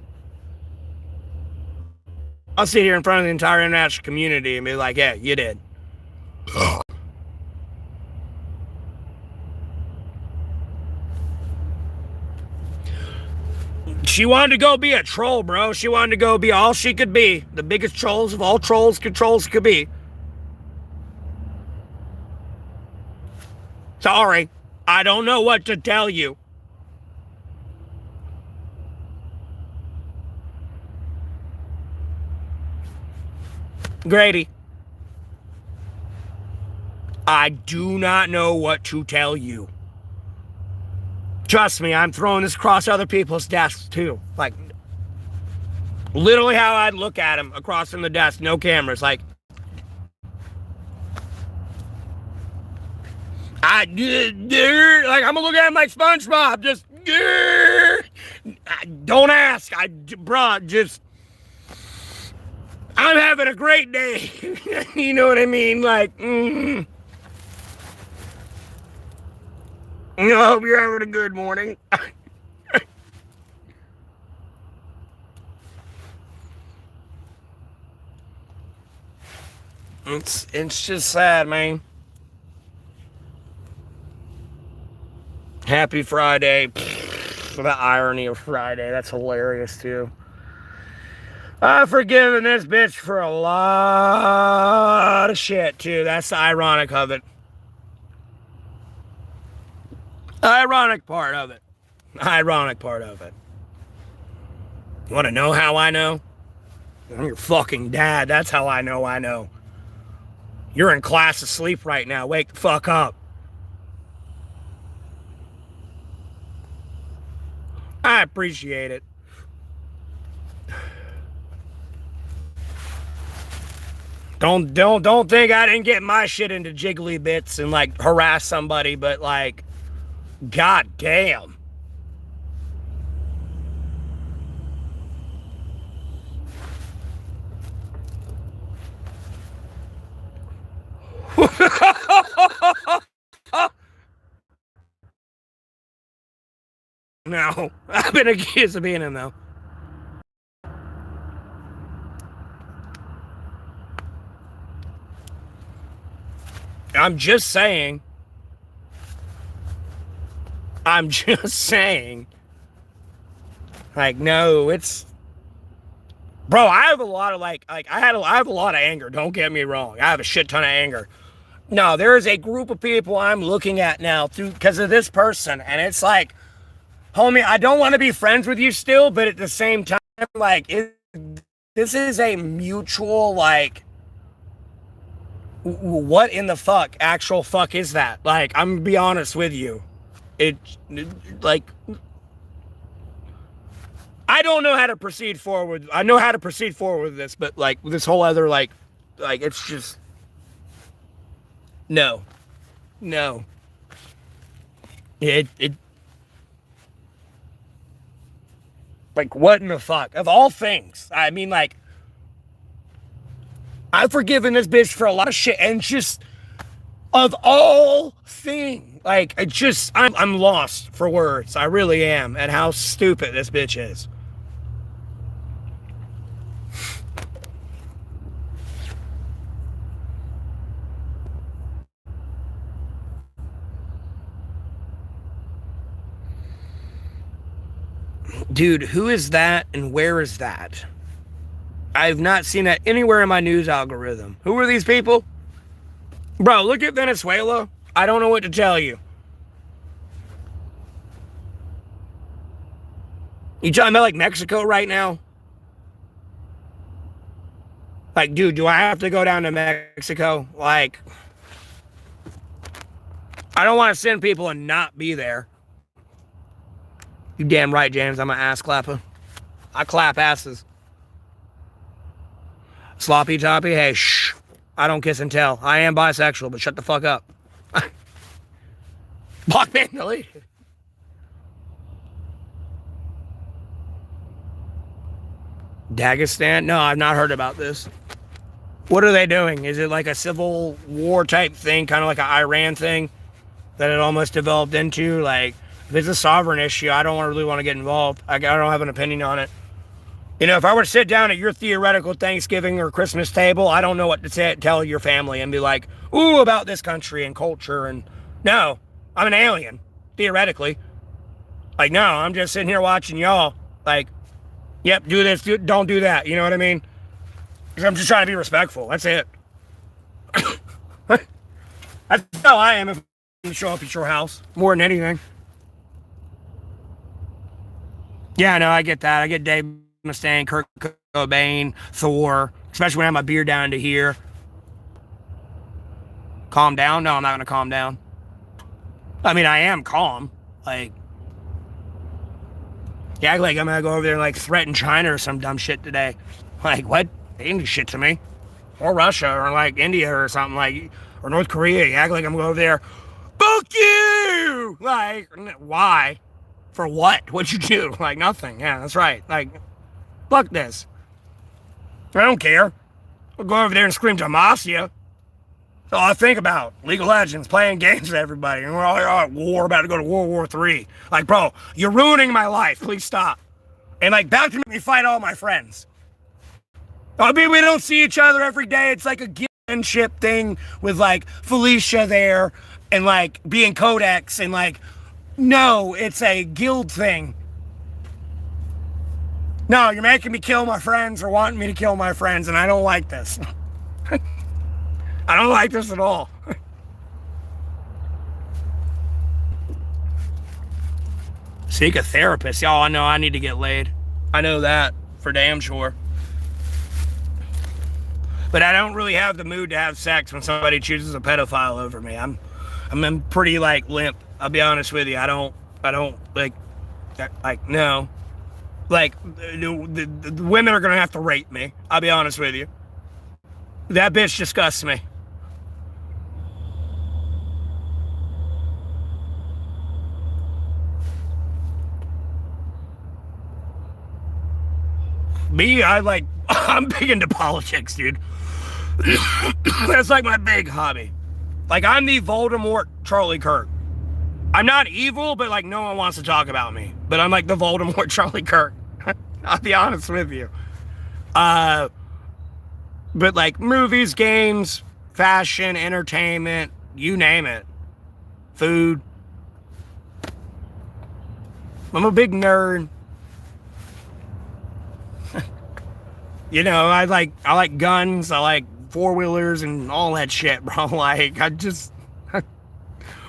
I'll sit here in front of the entire international community and be like, yeah, you did. She wanted to go be a troll, bro. She wanted to go be all she could be. The biggest trolls of all trolls could be. Sorry. I don't know what to tell you. Grady. I do not know what to tell you. Trust me, I'm throwing this across other people's desks too. Like, literally how I'd look at him across from the desk, no cameras. Like, I'm gonna look at him like SpongeBob. Just, don't ask. I'm having a great day. You know what I mean? Like, I hope you're having a good morning. It's just sad, man. Happy Friday. The irony of Friday. That's hilarious, too. I've forgiven this bitch for a lot of shit, too. That's the ironic of it. Ironic part of it. You want to know how I know? I'm your fucking dad. That's how I know. You're in class asleep right now. Wake the fuck up. I appreciate it. Don't think I didn't get my shit into jiggly bits and like harass somebody, but like, god damn. No, I've been accused of being him though. I'm just saying. Like, no, it's, bro, I have a lot of I have a lot of anger. Don't get me wrong. I have a shit ton of anger. No, there is a group of people I'm looking at now because of this person. And it's like, homie, I don't want to be friends with you still, but at the same time, like, this is a mutual, like, what in the fuck, actual fuck is that? Like, I'm gonna be honest with you. Like, I don't know how to proceed forward. I know how to proceed forward with this, but, like, this whole other, like, it's just, no. It, like, what in the fuck? Of all things, I mean, like, I've forgiven this bitch for a lot of shit, and just, of all things, like, I'm lost for words. I really am at how stupid this bitch is. Dude, who is that and where is that? I've not seen that anywhere in my news algorithm. Who are these people? Bro, look at Venezuela. I don't know what to tell you. You talking about, like, Mexico right now? Like, dude, do I have to go down to Mexico? Like, I don't want to send people and not be there. You damn right, James. I'm an ass clapper. I clap asses. Sloppy toppy, hey, shh. I don't kiss and tell. I am bisexual, but shut the fuck up. Block me, delete. Dagestan? No, I've not heard about this. What are they doing? Is it like a civil war type thing, kind of like an Iran thing that it almost developed into? Like, if it's a sovereign issue, I don't really want to get involved. I don't have an opinion on it. You know, if I were to sit down at your theoretical Thanksgiving or Christmas table, I don't know what to tell your family and be like, ooh, about this country and culture. And no, I'm an alien, theoretically. Like, no, I'm just sitting here watching y'all. Like, yep, do this, don't do that. You know what I mean? I'm just trying to be respectful. That's it. That's how I am if I show up at your house, more than anything. Yeah, no, I get that. I get Dave Mustaine, Kurt Cobain, Thor, especially when I have my beer down to here. Calm down? No, I'm not going to calm down. I mean, I am calm. Like, yeah, like I'm going to go over there and, like, threaten China or some dumb shit today. Like, what? They didn't do shit to me. Or Russia, or, like, India or something, like, or North Korea. You act like I'm going to go over there. Fuck you! Like, why? For what? What'd you do? Like, nothing. Yeah, that's right. Like, fuck this. I don't care. I'll go over there and scream Demacia. That's all I think about. League of Legends, playing games with everybody. And we're all at war, about to go to World War III. Like, bro, you're ruining my life. Please stop. And, like, back to me, fight all my friends. I mean, we don't see each other every day. It's like a kinship thing with, like, Felicia there and, like, being Codex and, like, no, it's a guild thing. No, you're making me kill my friends or wanting me to kill my friends, and I don't like this. I don't like this at all. Seek a therapist. Y'all, I know I need to get laid. I know that for damn sure. But I don't really have the mood to have sex when somebody chooses a pedophile over me. I'm pretty, like, limp. I'll be honest with you. I don't like, no. Like, the women are going to have to rape me. I'll be honest with you. That bitch disgusts me. Me, I'm big into politics, dude. That's like my big hobby. Like, I'm the Voldemort Charlie Kirk. I'm not evil, but, like, no one wants to talk about me. But I'm like the Voldemort Charlie Kirk. I'll be honest with you. But, like, movies, games, fashion, entertainment, you name it. Food. I'm a big nerd. You know, I like guns, I like four-wheelers and all that shit, bro. Like, I just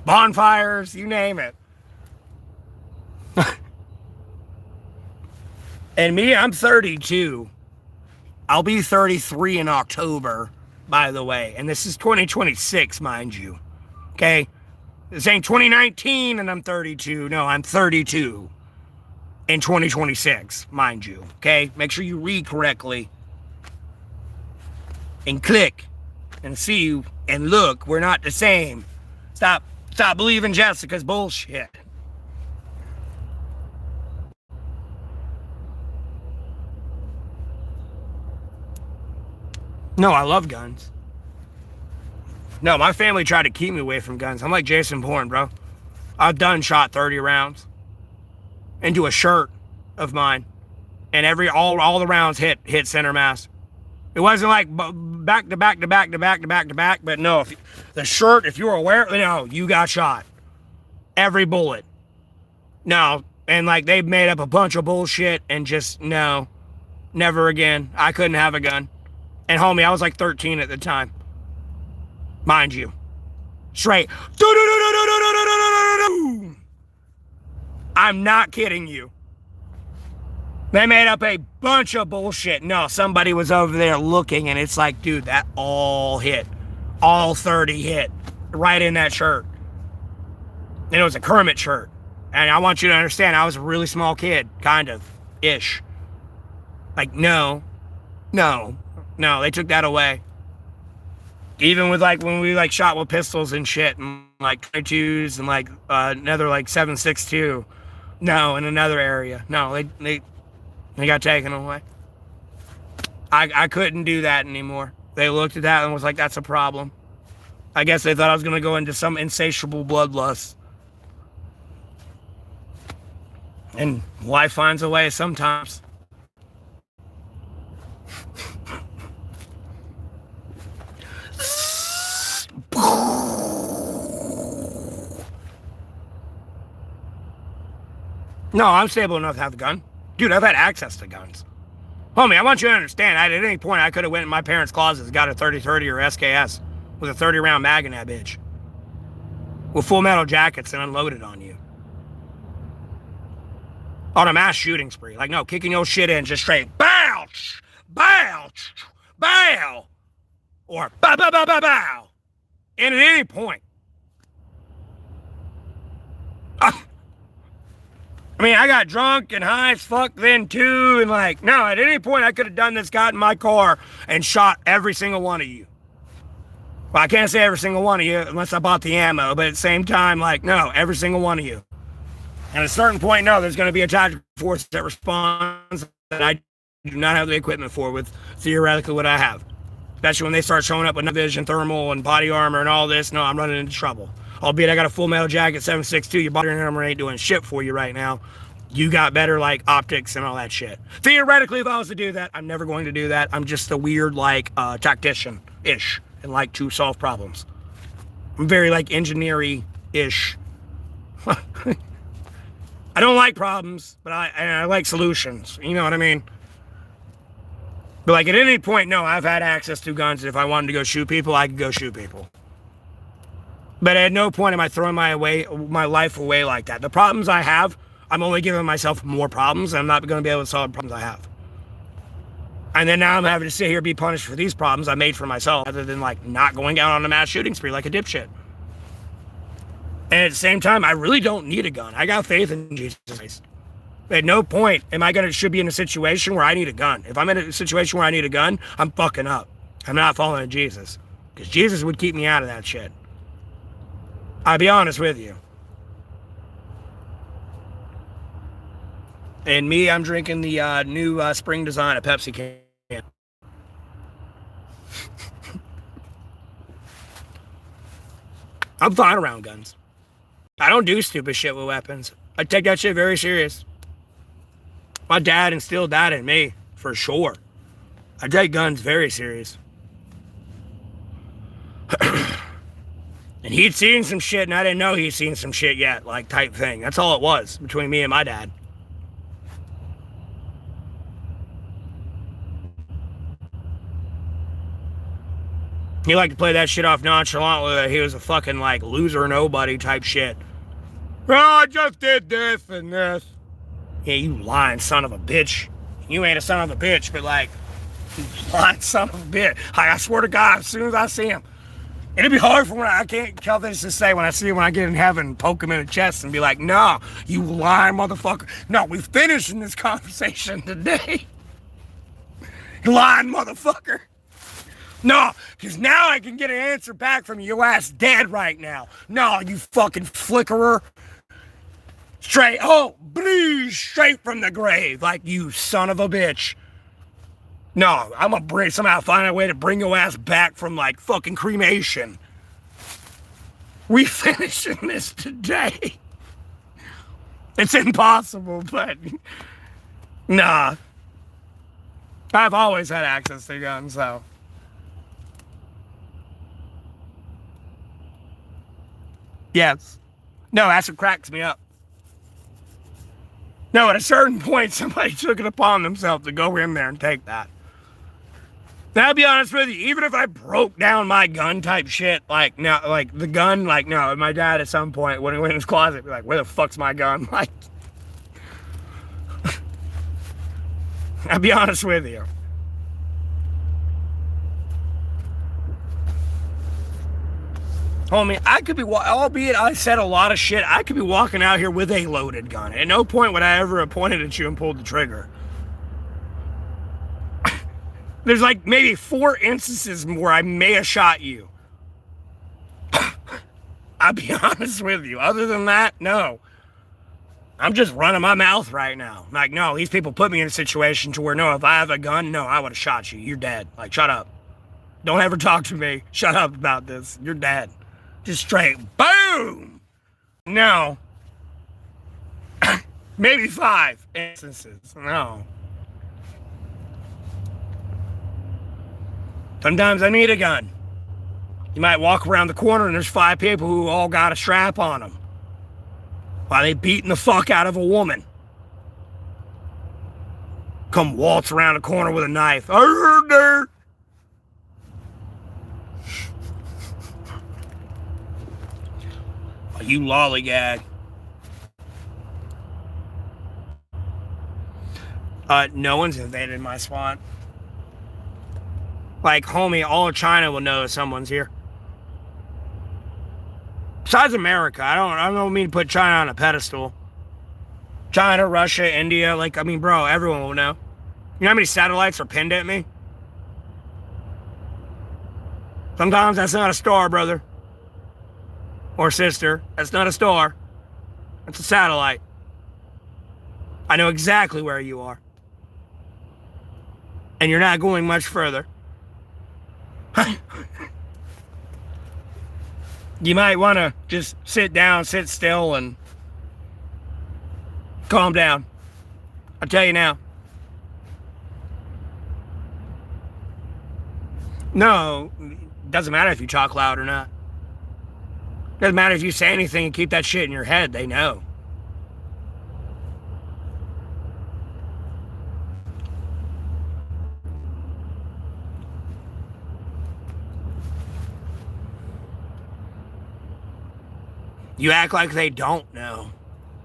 bonfires, you name it. And me, I'm 32. I'll be 33 in October, by the way. And this is 2026, mind you. Okay? This ain't 2019 and I'm 32. No, I'm 32 in 2026, mind you. Okay? Make sure you read correctly. And click and see and look. We're not the same. Stop believing Jessica's bullshit. No, I love guns. No, my family tried to keep me away from guns. I'm like Jason Bourne, bro. I've done shot 30 rounds into a shirt of mine, and all the rounds hit center mass. It wasn't like back to back, but no, if you were aware, no, you got shot. Every bullet. No, and like they made up a bunch of bullshit and just no, never again. I couldn't have a gun. And homie, I was like 13 at the time. Mind you. Straight. I'm not kidding you. They made up a bunch of bullshit. No, somebody was over there looking and it's like, dude, that all hit. All 30 hit. Right in that shirt. And it was a Kermit shirt. And I want you to understand, I was a really small kid. Kind of. Ish. Like, no, they took that away. Even with like when we like shot with pistols and shit and like 22s and like another like 7.62. No, in another area. No, they got taken away. I couldn't do that anymore. They looked at that and was like, that's a problem. I guess they thought I was gonna go into some insatiable bloodlust. And life finds a way sometimes. No, I'm stable enough to have a gun. Dude, I've had access to guns. Homie, I want you to understand, at any point I could have went in my parents' closets and got a 30-30 or SKS with a 30-round mag in that bitch. With full metal jackets and unloaded on you. On a mass shooting spree. Like, no, kicking your shit in just straight. Bow! Bow! Bow! Or bow, bow, bow, bow, bow. And at any point. I mean, I got drunk and high as fuck then too, and like, no, at any point I could have done this, got in my car and shot every single one of you. Well, I can't say every single one of you unless I bought the ammo, but at the same time, like, no, every single one of you. And at a certain point, no, there's going to be a tactical force that responds that I do not have the equipment for with theoretically what I have. Especially when they start showing up with night vision, thermal, and body armor and all this, no, I'm running into trouble. Albeit I got a full metal jacket, 7.62, your body armor ain't doing shit for you right now. You got better, like, optics and all that shit. Theoretically, if I was to do that, I'm never going to do that. I'm just a weird, like, tactician-ish and like to solve problems. I'm very, like, engineering-ish. I don't like problems, but I like solutions. You know what I mean? But, like, at any point, no, I've had access to guns. If I wanted to go shoot people, I could go shoot people. But at no point am I throwing my life away like that. The problems I have, I'm only giving myself more problems, and I'm not going to be able to solve the problems I have. And then now I'm having to sit here and be punished for these problems I made for myself, rather than like not going out on a mass shooting spree like a dipshit. And at the same time, I really don't need a gun. I got faith in Jesus Christ. At no point am I should be in a situation where I need a gun. If I'm in a situation where I need a gun, I'm fucking up. I'm not following Jesus. Because Jesus would keep me out of that shit. I'll be honest with you. And me, I'm drinking the new spring design of Pepsi can. I'm fine around guns. I don't do stupid shit with weapons. I take that shit very serious. My dad instilled that in me, for sure. I take guns very serious. And he'd seen some shit, and I didn't know he'd seen some shit yet, like, type thing. That's all it was, between me and my dad. He liked to play that shit off nonchalantly that he was a fucking, like, loser nobody type shit. Oh, I just did this and this. Yeah, you lying son of a bitch. You ain't a son of a bitch, but, like, you lying son of a bitch. I swear to God, as soon as I see him, it'd be hard for when I can't tell this to say when I see him when I get in heaven, poke him in the chest and be like, no, you lying motherfucker. No, we finishing this conversation today. You lying motherfucker. No, because now I can get an answer back from you. Your ass dead right now. No, you fucking flickerer. Straight, straight from the grave, like you son of a bitch. No, I'm gonna somehow find a way to bring your ass back from like fucking cremation. We finishing this today. It's impossible, but nah. I've always had access to guns, so. Yes. No, that's what cracks me up. No, at a certain point, somebody took it upon themselves to go in there and take that. Now, I'll be honest with you, even if I broke down my gun type shit, like, no, like, the gun, like, no, my dad at some point, when he went in his closet, be like, where the fuck's my gun? Like, I'll be honest with you. Homie, I could be, albeit I said a lot of shit, I could be walking out here with a loaded gun. At no point would I ever have pointed at you and pulled the trigger. There's like maybe 4 instances where I may have shot you. I'll be honest with you. Other than that, no. I'm just running my mouth right now. Like, no, these people put me in a situation to where, no, if I have a gun, no, I would have shot you. You're dead. Like, shut up. Don't ever talk to me. Shut up about this. You're dead. Just straight boom. No. Maybe 5 instances. No. Sometimes I need a gun. You might walk around the corner and there's 5 people who all got a strap on them while they beating the fuck out of a woman. Come waltz around the corner with a knife. I heard there. You lollygag. No one's invaded my spot. Like, homie, all of China will know if someone's here. Besides America, I don't mean to put China on a pedestal. China, Russia, India, like, I mean, bro, everyone will know. You know how many satellites are pinned at me? Sometimes that's not a star, brother. Or sister. That's not a star. That's a satellite. I know exactly where you are. And you're not going much further. You might want to just sit down, sit still, and calm down. I'll tell you now. No, doesn't matter if you talk loud or not. Doesn't matter if you say anything and keep that shit in your head. They know. You act like they don't know.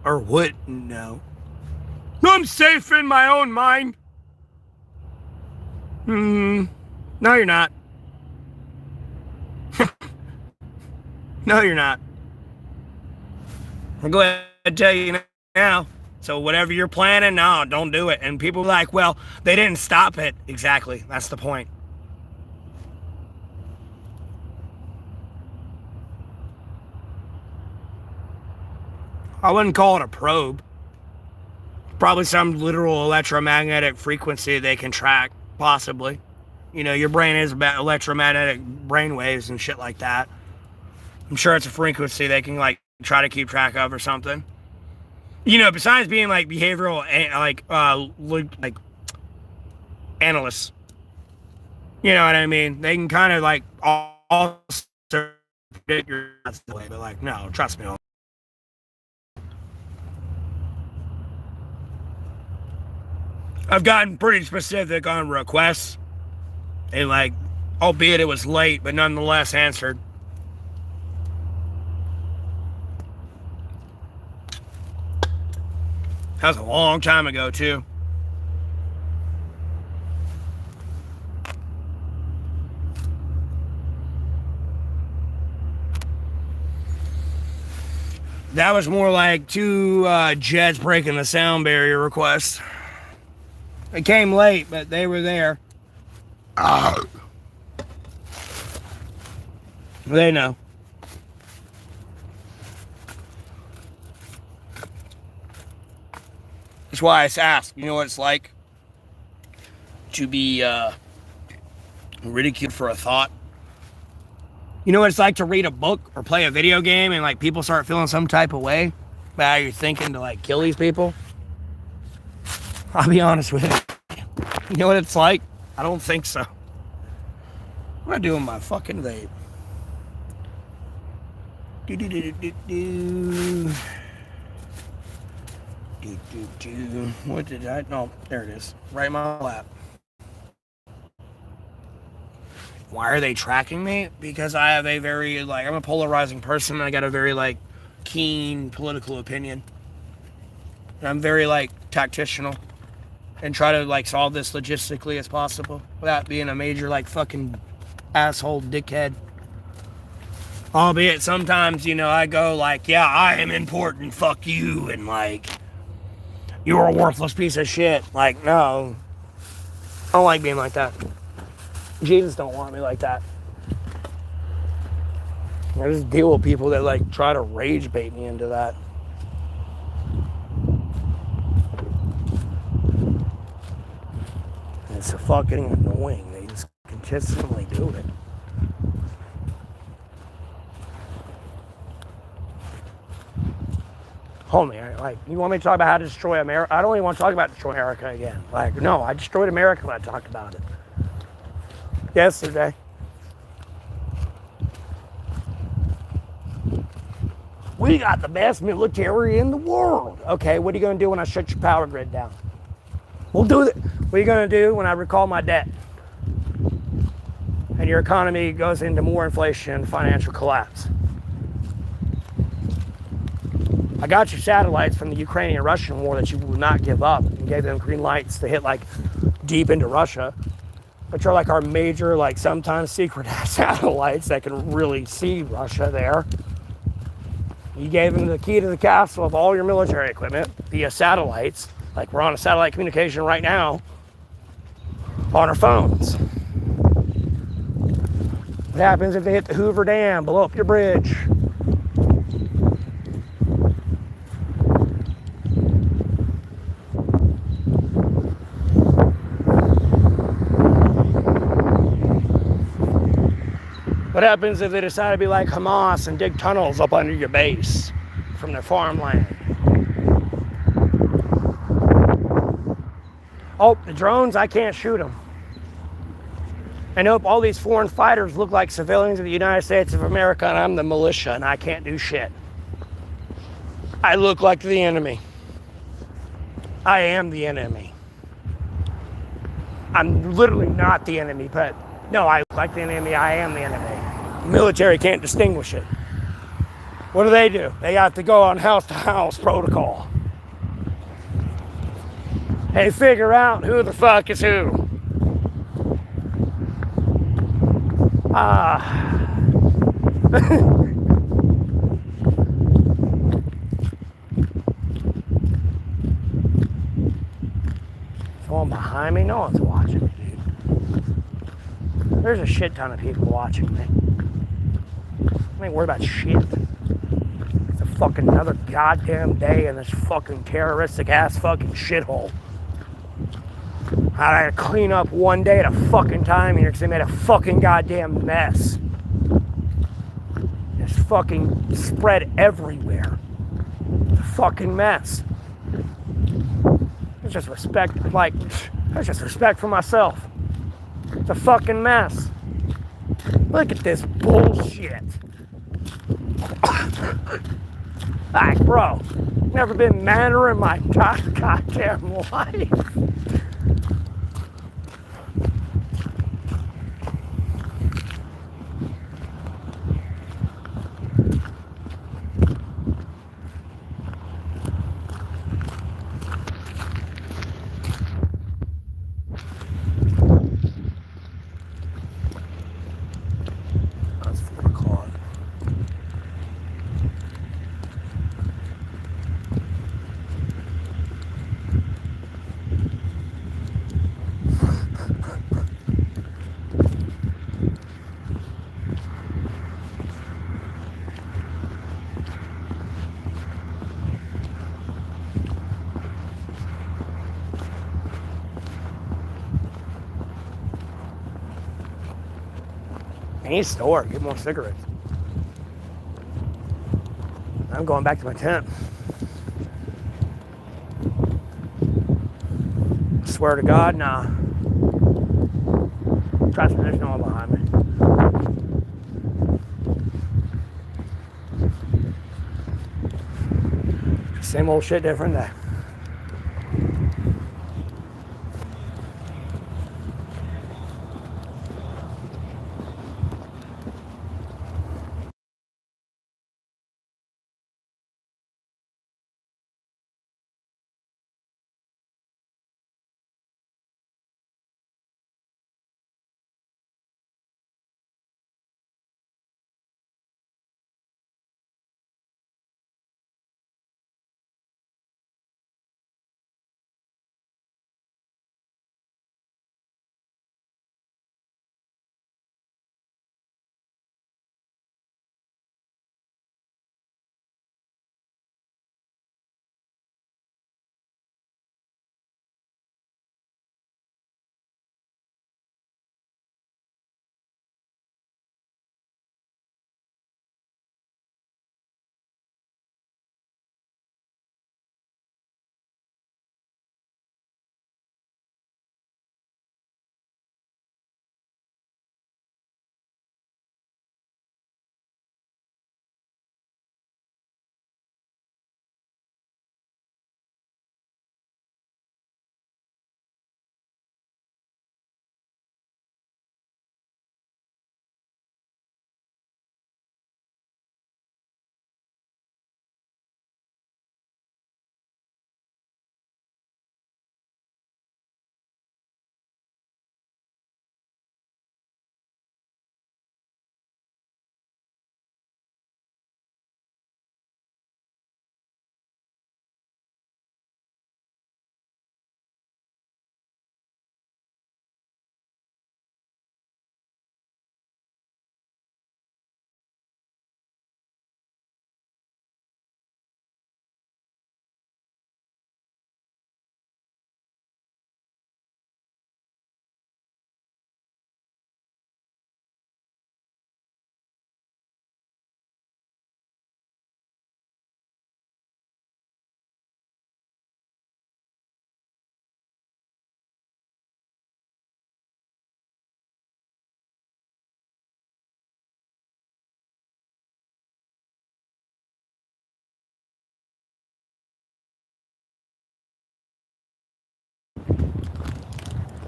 Or wouldn't know. I'm safe in my own mind. No, you're not. No, you're not. I'll go ahead and tell you now. So whatever you're planning, no, don't do it. And people are like, well, they didn't stop it. Exactly. That's the point. I wouldn't call it a probe. Probably some literal electromagnetic frequency they can track, possibly. You know, your brain is about electromagnetic brainwaves and shit like that. I'm sure it's a frequency they can, like, try to keep track of or something. You know, besides being, like, behavioral, like analysts. You know what I mean? They can kind of, like, also predict your way, but, like, no, trust me. I've gotten pretty specific on requests. And, like, albeit it was late, but nonetheless answered. That was a long time ago, too. That was more like two jets breaking the sound barrier request. It came late, but they were there. They know. That's why I asked. You know what it's like to be ridiculed for a thought? You know what it's like to read a book or play a video game and like people start feeling some type of way about how you're thinking to like kill these people? I'll be honest with you. You know what it's like? I don't think so. What am I doing with my fucking vape? What did I? No, there it is. Right in my lap. Why are they tracking me? Because I have a very, like, I'm a polarizing person. And I got a very, like, keen political opinion. And I'm very, like, tactitional. And try to, like, solve this logistically as possible. Without being a major, like, fucking asshole dickhead. Albeit sometimes, you know, I go, like, yeah, I am important. Fuck you. And, like, you're a worthless piece of shit. Like, no. I don't like being like that. Jesus don't want me like that. I just deal with people that like try to rage bait me into that. And it's fucking annoying. They just consistently do it. Homie, like, you want me to talk about how to destroy America? I don't even want to talk about destroy America again. Like, no, I destroyed America when I talked about it. Yesterday. We got the best military in the world. Okay, what are you going to do when I shut your power grid down? We'll do it. What are you going to do when I recall my debt? And your economy goes into more inflation and financial collapse. I got your satellites from the Ukrainian-Russian war that you will not give up and gave them green lights to hit like deep into Russia. Which are like our major, like sometimes secret satellites that can really see Russia there. You gave them the key to the castle of all your military equipment via satellites. Like we're on a satellite communication right now on our phones. What happens if they hit the Hoover Dam, blow up your bridge? What happens if they decide to be like Hamas and dig tunnels up under your base from their farmland? Oh, the drones, I can't shoot them. I nope, all these foreign fighters look like civilians of the United States of America, and I'm the militia, and I can't do shit. I look like the enemy. I am the enemy. I'm literally not the enemy, but no, I look like the enemy. I am the enemy. The military can't distinguish it. What do? They have to go on house-to-house protocol. They figure out who the fuck is who. Someone behind me? No one's watching me, dude. There's a shit ton of people watching me. I ain't worried about shit. It's a fucking another goddamn day in this fucking terroristic ass fucking shithole. I had to clean up one day at a fucking time here because they made a fucking goddamn mess. It's fucking spread everywhere. It's a fucking mess. It's just respect, like, that's just respect for myself. It's a fucking mess. Look at this bullshit. Like, bro, never been madder in my entire goddamn life. Any store, get more cigarettes. I'm going back to my tent. Swear to God, nah. Transparencies all behind me. Same old shit, different day.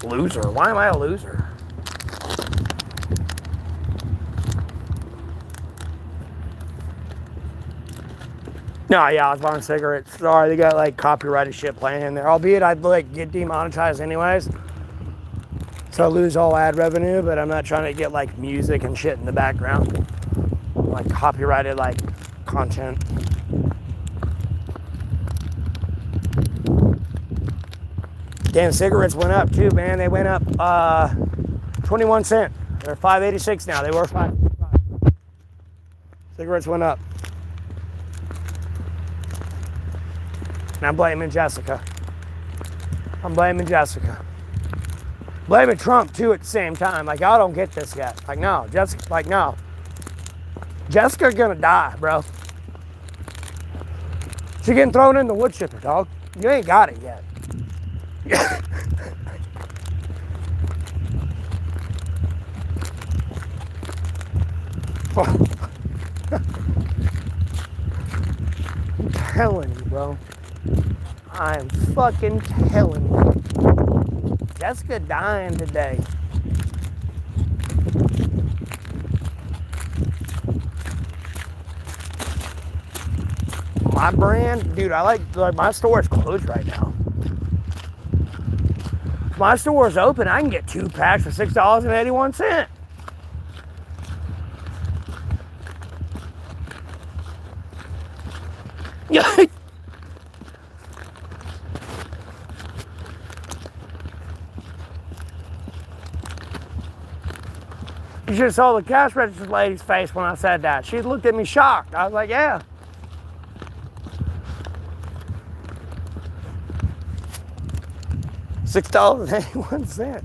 Loser. Why am I a loser? No, yeah, I was buying cigarettes. Sorry, they got like copyrighted shit playing in there. Albeit I'd like get demonetized anyways. So I lose all ad revenue, but I'm not trying to get like music and shit in the background. Like copyrighted like content. Damn, cigarettes went up too, man. They went up 21 cents. They're $5.86 now. They were $5.55. Cigarettes went up. And I'm blaming Jessica. I'm blaming Jessica. Blaming Trump too at the same time. Like, I don't get this yet. Like, no, Jessica, like, no. Jessica's gonna die, bro. She's getting thrown in the wood chipper, dog. You ain't got it yet. I'm telling you, bro. I'm fucking telling you. Jessica dying today. My brand, dude, I like my store is closed right now. If my store is open, I can get 2 packs for $6.81. You should have saw the cash register lady's face when I said that. She looked at me shocked. I was like, yeah. $6.81.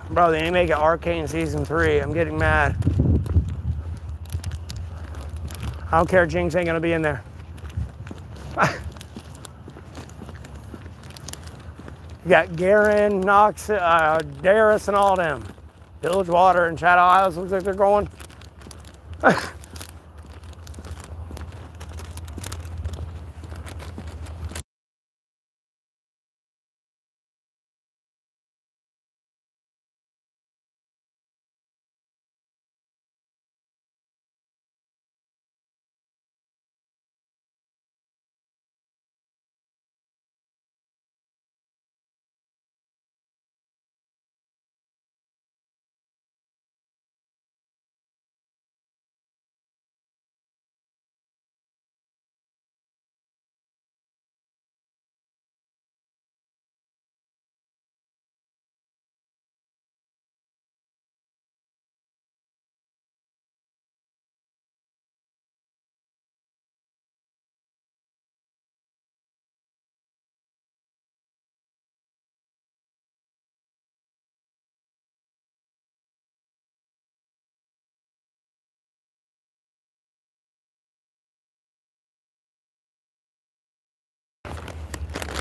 Bro, they ain't making Arcane Season 3. I'm getting mad. I don't care, Jinx ain't gonna be in there. You got Garen, Nox, Darius, and all them. Village Water and Shadow Isles looks like they're going.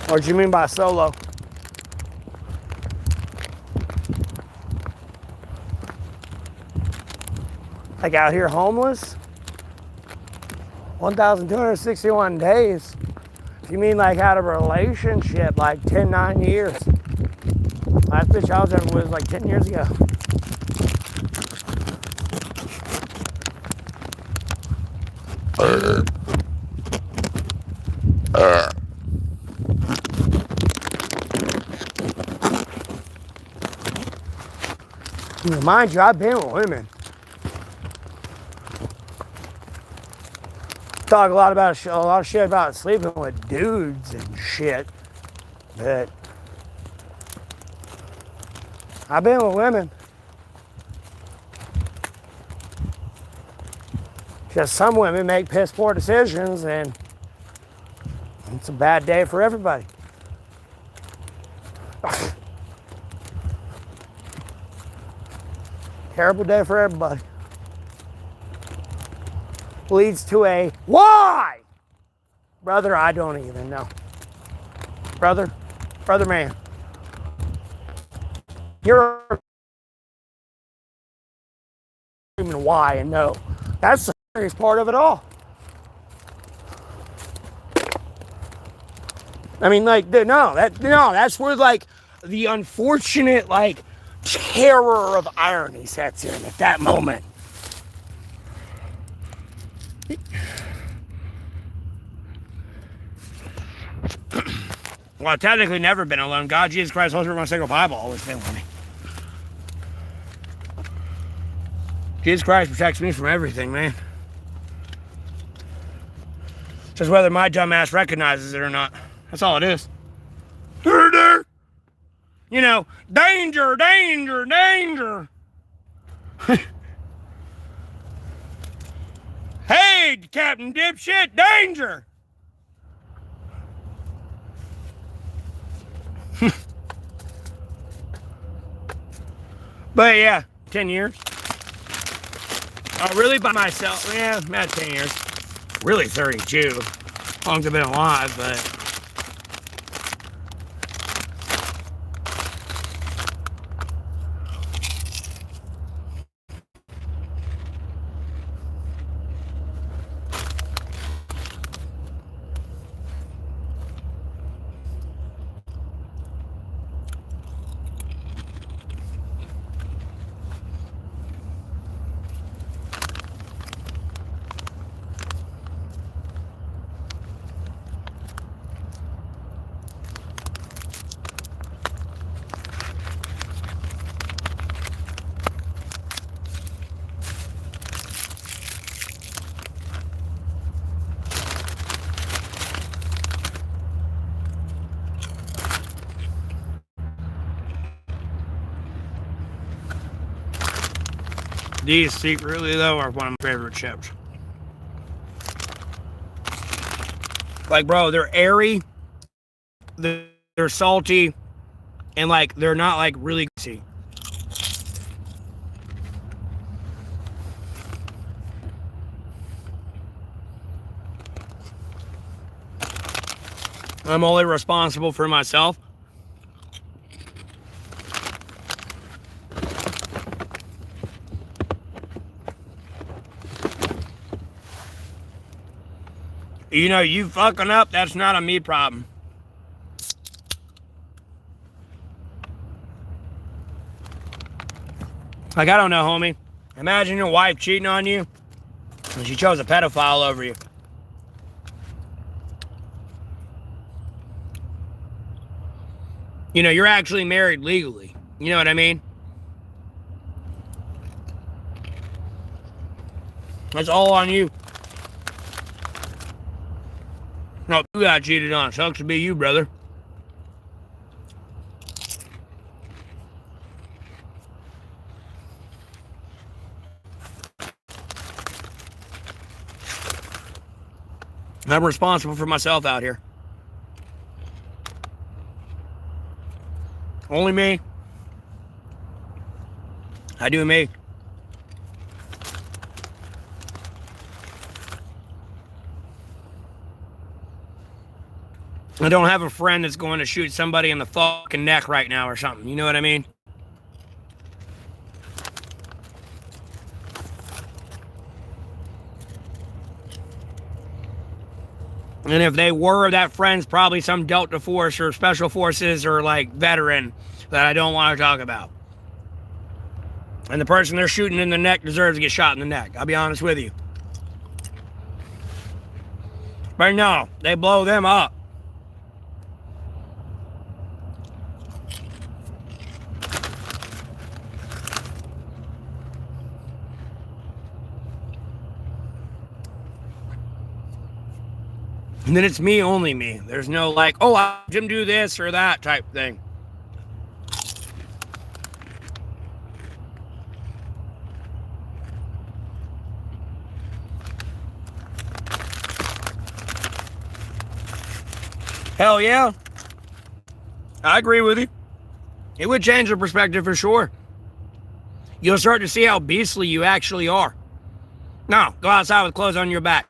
What do you mean by solo? Like out here homeless? 1,261 days. If you mean like out of a relationship, like 10, 9 years. Last bitch I was ever with was like 10 years ago. Mind you, I've been with women. Talk a lot of shit about sleeping with dudes and shit, but I've been with women. Just some women make piss poor decisions, and it's a bad day for everybody. Terrible day for everybody. Leads to a why? Brother, I don't even know. Brother man. You're even why and no. That's the serious part of it all. I mean, like, that's where, like, the unfortunate, like, terror of irony sets in at that moment. Well, I've technically never been alone. God, Jesus Christ, Holy Spirit, my sacred Bible always been with me. Jesus Christ protects me from everything, man. Just whether my dumb ass recognizes it or not. That's all it is. You know, danger, danger, danger. Hey, Captain Dipshit, danger. But yeah, 10 years. Really by myself. Yeah, not 10 years. Really 32. How long I've been alive, but... These secretly, though, are one of my favorite chips. Like, bro, they're airy, they're salty, and like they're not like really greasy. I'm only responsible for myself. You know, you fucking up, that's not a me problem. Like, I don't know, homie. Imagine your wife cheating on you and she chose a pedophile over you. You know, you're actually married legally. You know what I mean? That's all on you. No, you got cheated on. Sucks to be you, brother. I'm responsible for myself out here. Only me. I do me. I don't have a friend that's going to shoot somebody in the fucking neck right now or something. You know what I mean? And if they were, that friend's probably some Delta Force or Special Forces or like veteran that I don't want to talk about. And the person they're shooting in the neck deserves to get shot in the neck. I'll be honest with you. But no, they blow them up. And then it's me, only me. There's no like, oh, I watched him do this or that type thing. Hell yeah. I agree with you. It would change the perspective for sure. You'll start to see how beastly you actually are. No, go outside with clothes on your back.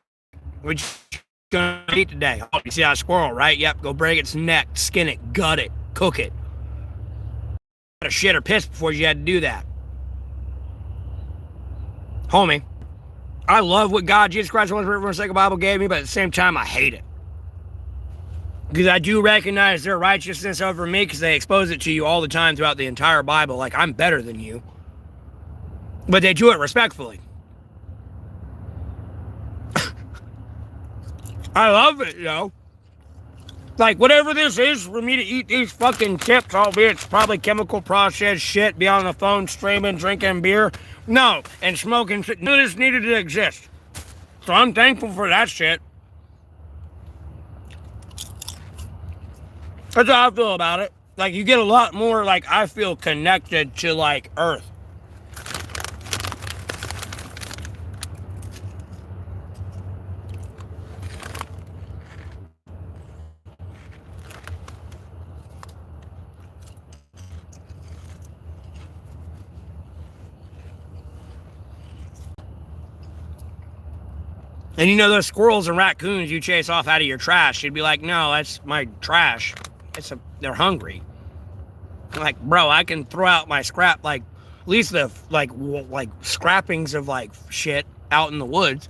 What you gonna eat today? Oh, you see that squirrel, right? Yep, go break its neck, skin it, gut it, cook it. Got to shit or piss before you had to do that. Homie, I love what God, Jesus Christ, the Holy Spirit, Bible gave me, but at the same time, I hate it. Because I do recognize their righteousness over me because they expose it to you all the time throughout the entire Bible. Like, I'm better than you. But they do it respectfully. I love it, you know. Like, whatever this is for me to eat these fucking chips, albeit it's probably chemical processed shit, be on the phone streaming, drinking beer. No, and smoking shit. None of this needed to exist. So I'm thankful for that shit. That's how I feel about it. Like, you get a lot more, like, I feel connected to, like, Earth. And you know those squirrels and raccoons you chase off out of your trash, you'd be like, no, that's my trash. They're hungry. Like, bro, I can throw out my scrap, like, at least the, like scrappings of, like, shit out in the woods.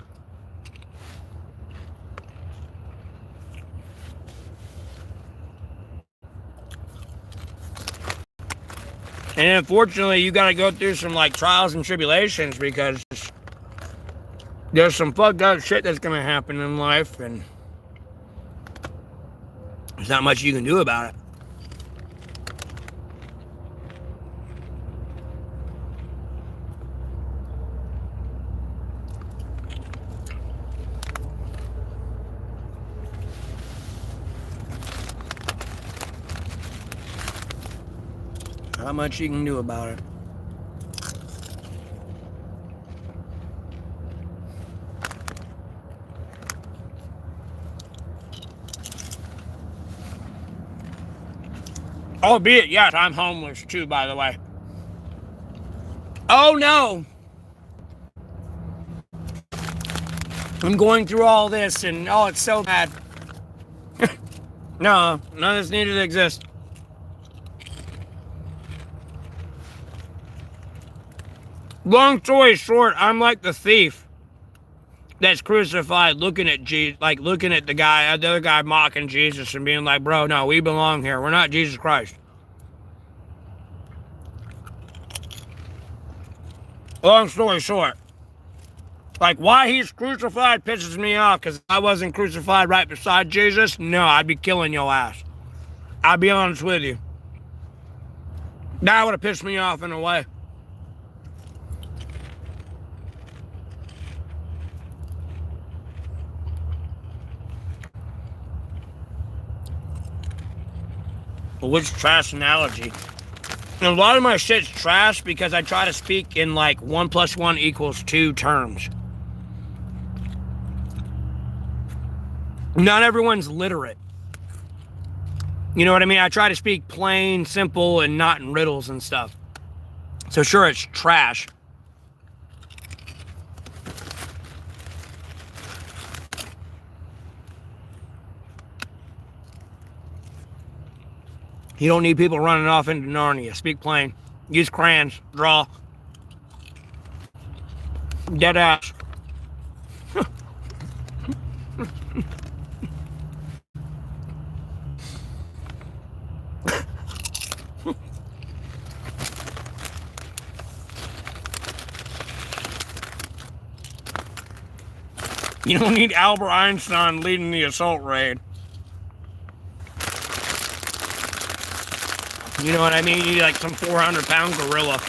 And unfortunately, you gotta go through some, like, trials and tribulations because there's some fucked up shit that's gonna happen in life, and there's not much you can do about it. Not much you can do about it. Albeit, yes, I'm homeless too, by the way. Oh no! I'm going through all this and oh, it's so bad. No, none of this needed to exist. Long story short, I'm like the thief that's crucified, looking at Jesus, like looking at the other guy mocking Jesus and being like, bro, no, we belong here. We're not Jesus Christ. Long story short, like why he's crucified pisses me off, because if I wasn't crucified right beside Jesus, no, I'd be killing your ass. I'll be honest with you. That would have pissed me off in a way. Which trash analogy? And a lot of my shit's trash because I try to speak in like 1 + 1 = 2 terms. Not everyone's literate. You know what I mean? I try to speak plain, simple, and not in riddles and stuff. So sure, it's trash. You don't need people running off into Narnia. Speak plain. Use crayons. Draw. Dead ass. You don't need Albert Einstein leading the assault raid. You know what I mean? You need like some 400-pound gorilla.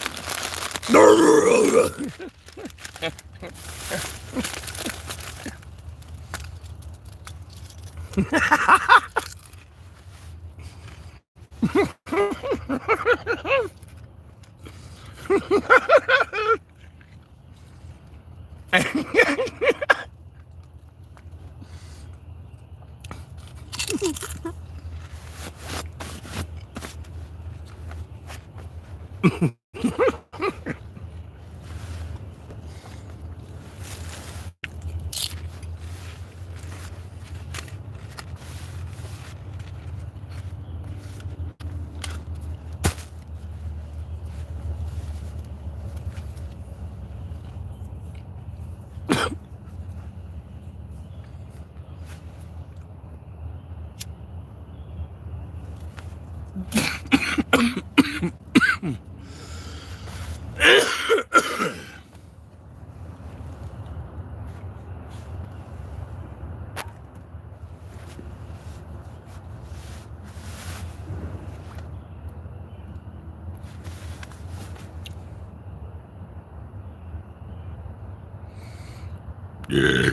Yeah,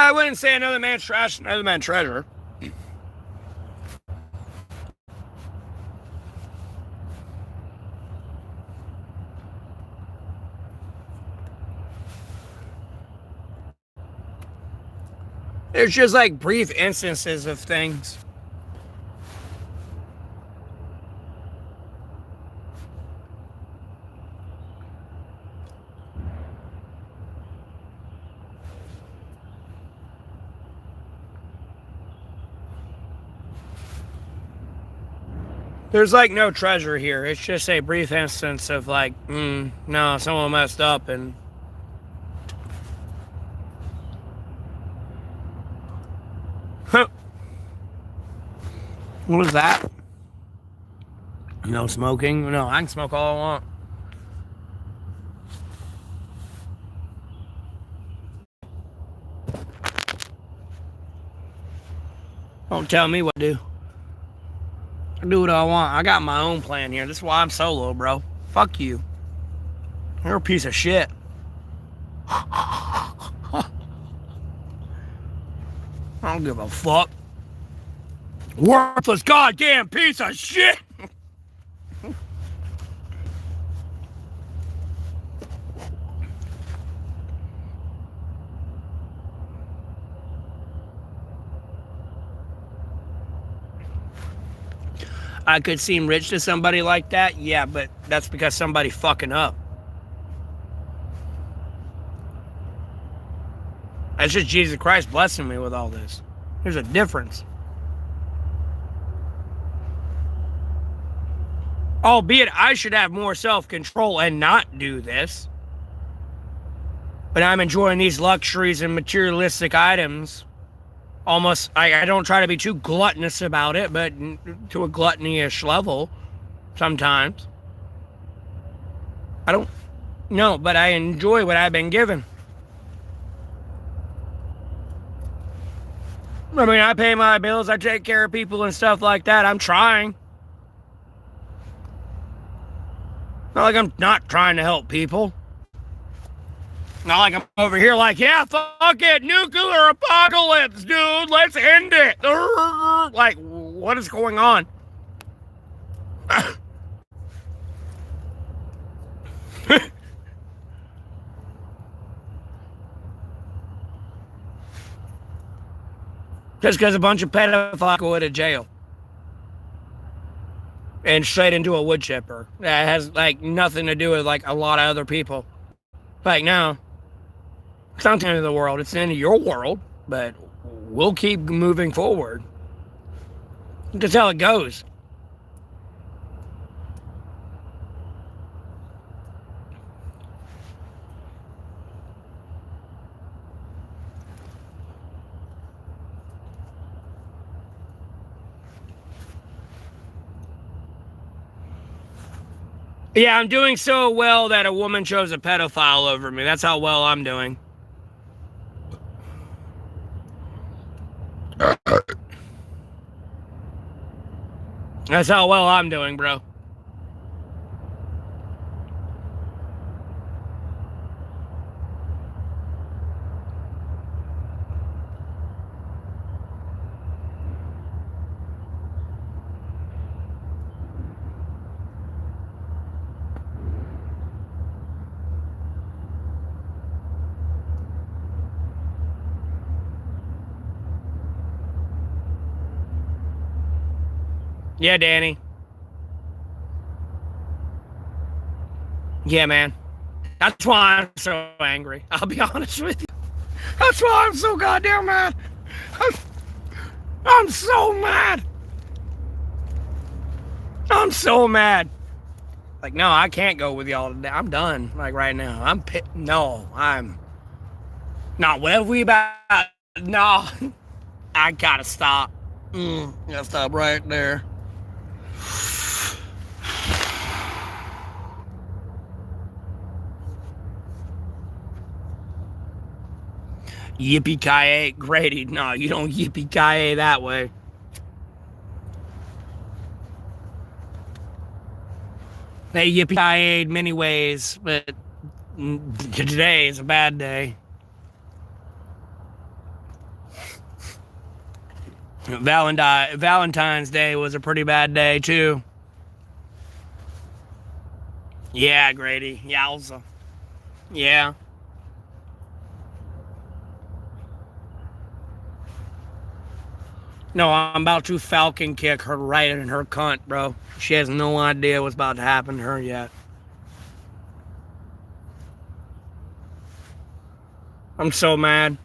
I wouldn't say another man's trash, another man's treasure. There's just like brief instances of things. There's like no treasure here. It's just a brief instance of like, no, someone messed up and what is that? No smoking? No, I can smoke all I want. Don't tell me what to do. I do what I want. I got my own plan here. This is why I'm solo, bro. Fuck you. You're a piece of shit. I don't give a fuck. Worthless goddamn piece of shit. I could seem rich to somebody like that, yeah, but that's because somebody fucking up. That's just Jesus Christ blessing me with all this. There's a difference. Albeit I should have more self-control and not do this. But I'm enjoying these luxuries and materialistic items. Almost, I don't try to be too gluttonous about it, but to a gluttony-ish level sometimes. I don't know, but I enjoy what I've been given. I mean, I pay my bills, I take care of people and stuff like that. I'm trying. Not like I'm not trying to help people. Not like I'm over here like, yeah, fuck it, nuclear apocalypse, dude, let's end it. Like, what is going on? Just because a bunch of pedophiles go to jail. And straight into a wood chipper. That has, like, nothing to do with, like, a lot of other people. Like, no. It's not the end of the world. It's the end of your world. But we'll keep moving forward. That's how it goes. Yeah, I'm doing so well that a woman chose a pedophile over me. That's how well I'm doing. That's how well I'm doing, bro. Yeah, Danny. Yeah, man. That's why I'm so angry. I'll be honest with you. That's why I'm so goddamn mad. I'm so mad. I'm so mad. Like, no, I can't go with y'all today. I'm done. Like, right now. I'm not what have we about? No. I gotta stop. Gotta stop right there. Yippee-ki-yay, Grady. No, you don't yippee-ki-yay that way. They yippee-ki-yayed many ways, but today is a bad day. Valentine's Day was a pretty bad day, too. Yeah, Grady. Yowza. Yeah. No, I'm about to falcon kick her right in her cunt, bro. She has no idea what's about to happen to her yet. I'm so mad.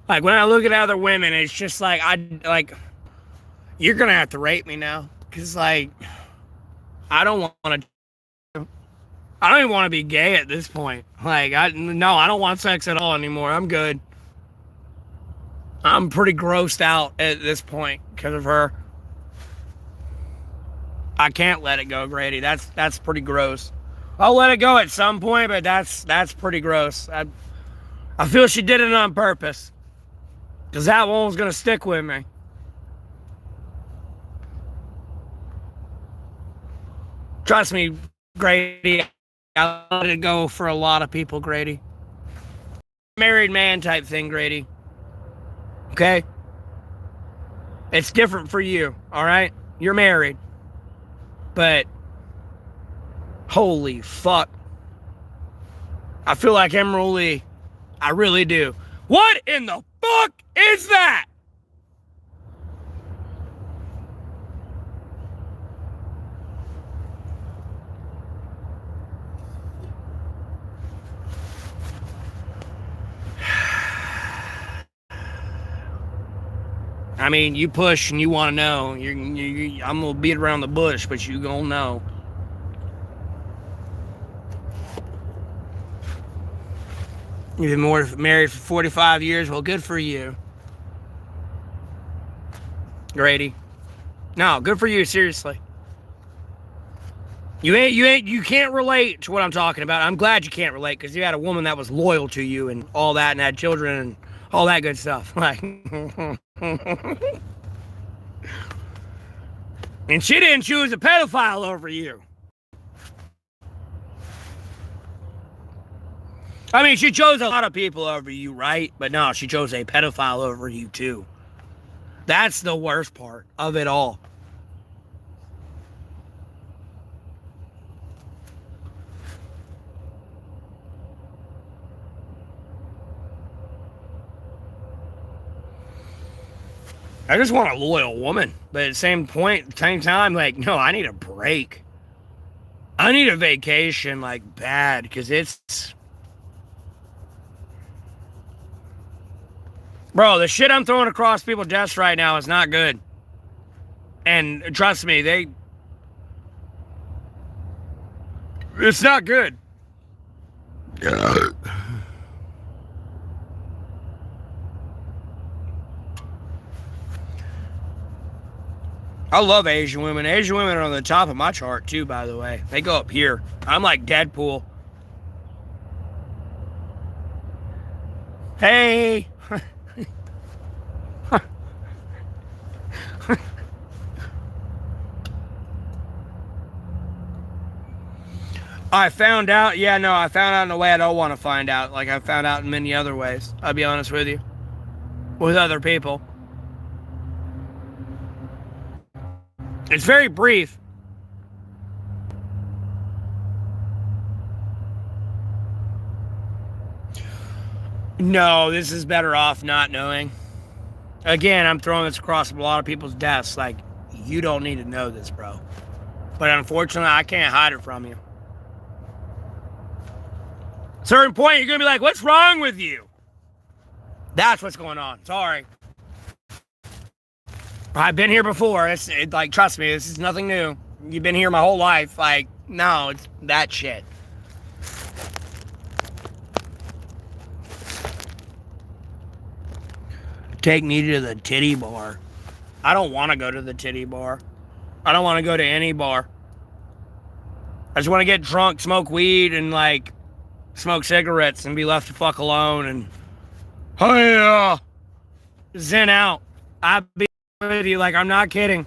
Like, when I look at other women, it's just like, you're gonna have to rape me now. Because, like, I don't even want to be gay at this point. Like, I don't want sex at all anymore. I'm good. I'm pretty grossed out at this point because of her. I can't let it go, Grady. That's pretty gross. I'll let it go at some point, but that's pretty gross. I feel she did it on purpose. Because that one was going to stick with me. Trust me, Grady. I'll let it go for a lot of people, Grady. Married man type thing, Grady. Okay? It's different for you, alright? You're married. But, holy fuck. I feel like Emerald Lee. I really do. What in the fuck is that? I mean, you push and you want to know. I'm going to beat around the bush, but you going to know. You've been married for 45 years. Well, good for you. Grady. No, good for you, seriously. You can't relate to what I'm talking about. I'm glad you can't relate, because you had a woman that was loyal to you and all that, and had children and all that good stuff. Like, and she didn't choose a pedophile over you. I mean, she chose a lot of people over you, right? But no, she chose a pedophile over you too. That's the worst part of it all. I just want a loyal woman, but at the same time, like, no, I need a break. I need a vacation, like, bad, because it's... Bro, the shit I'm throwing across people's desks right now is not good. And trust me, it's not good. I love Asian women. Asian women are on the top of my chart too, by the way. They go up here. I'm like Deadpool. Hey! I found out, I found out in a way I don't want to find out. Like, I found out in many other ways, I'll be honest with you. With other people. It's very brief. No, this is better off not knowing. Again, I'm throwing this across a lot of people's desks. Like, you don't need to know this, bro. But unfortunately, I can't hide it from you. At a certain point, you're going to be like, what's wrong with you? That's what's going on. Sorry. I've been here before. Like, trust me, this is nothing new. You've been here my whole life. Like, no, it's that shit. Take me to the titty bar. I don't want to go to the titty bar. I don't want to go to any bar. I just want to get drunk, smoke weed, and, like, smoke cigarettes and be left the fuck alone and, zen out. I'll be with you, like, I'm not kidding.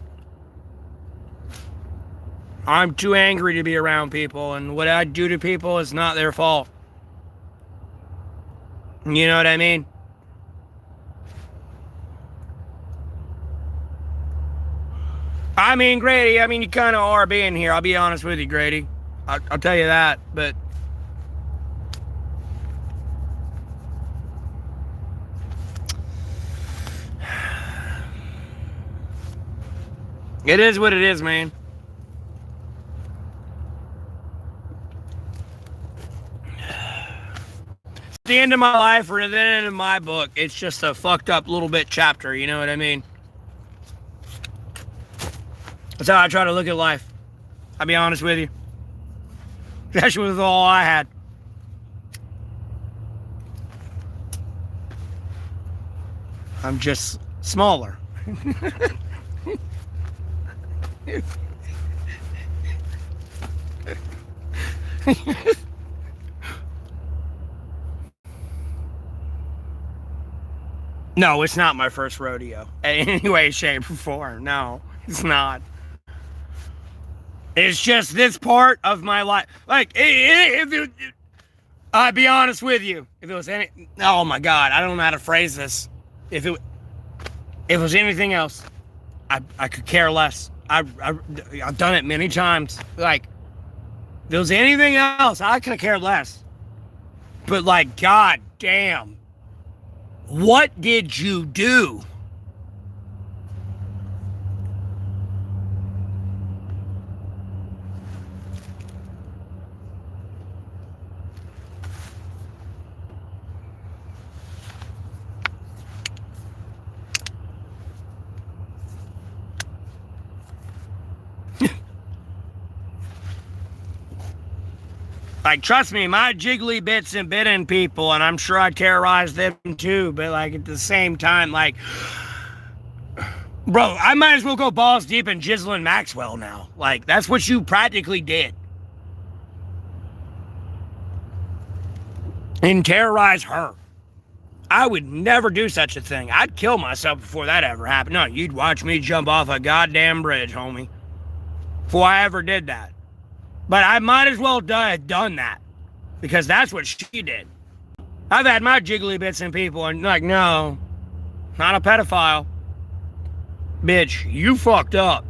I'm too angry to be around people, and what I do to people is not their fault. You know what I mean? I mean, Grady, you kind of are being here. I'll be honest with you, Grady. I'll tell you that, but... It is what it is, man. It's the end of my life or the end of my book. It's just a fucked up little bit chapter, you know what I mean? That's how I try to look at life. I'll be honest with you. Especially with all I had. I'm just smaller. No, it's not my first rodeo. In any way, shape, or form. No, it's not. It's just this part of my life. Like, I'll be honest with you. If it was any... Oh, my God. I don't know how to phrase this. If it was anything else, I could care less. I've done it many times. Like, if it was anything else, I could have cared less. But, like, God damn. What did you do? Like, trust me, my jiggly bits and bitten people, and I'm sure I terrorize them too, but like at the same time, like, bro, I might as well go balls deep in Ghislaine Maxwell now. Like, that's what you practically did. And terrorize her. I would never do such a thing. I'd kill myself before that ever happened. No, you'd watch me jump off a goddamn bridge, homie, before I ever did that. But I might as well have done that, because that's what she did. I've had my jiggly bits and people, and like, no, not a pedophile. Bitch, you fucked up.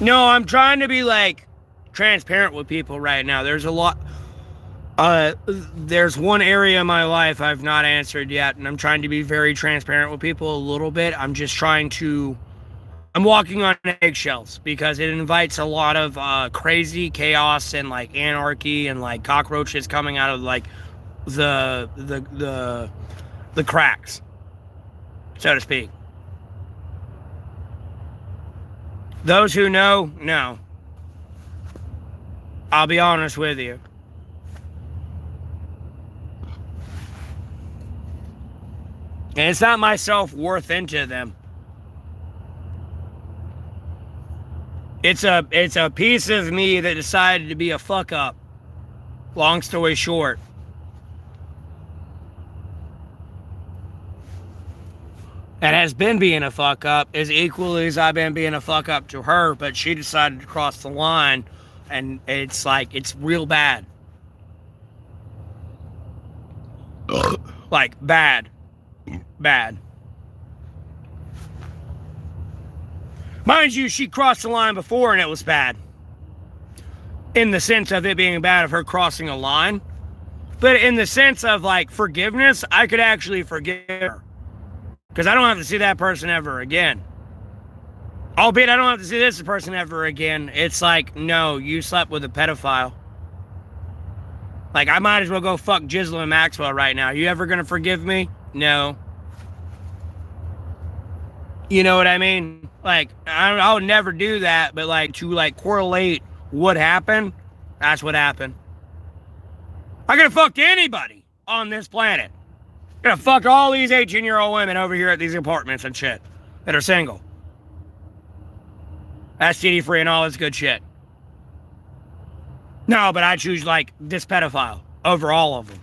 No, I'm trying to be like transparent with people right now. There's a lot. There's one area in my life I've not answered yet, and I'm trying to be very transparent with people a little bit. I'm walking on eggshells because it invites a lot of crazy chaos and like anarchy and like cockroaches coming out of like the cracks, so to speak. Those who know. I'll be honest with you. And it's not my self-worth into them. It's a piece of me that decided to be a fuck up. Long story short. And has been being a fuck up as equally as I've been being a fuck up to her, but she decided to cross the line, and it's like, it's real bad. Like, bad. Mind you, she crossed the line before and it was bad. In the sense of it being bad of her crossing a line. But in the sense of like forgiveness, I could actually forgive her. Because I don't have to see that person ever again. Albeit I don't have to see this person ever again. It's like, no, you slept with a pedophile. Like, I might as well go fuck Ghislaine Maxwell right now. You ever gonna forgive me? No. You know what I mean? Like, I would never do that, but like, to like correlate what happened, that's what happened. I could have fucked anybody on this planet. Gonna fuck all these 18-year-old women over here at these apartments and shit that are single. STD free and all this good shit. No, but I choose like this pedophile over all of them.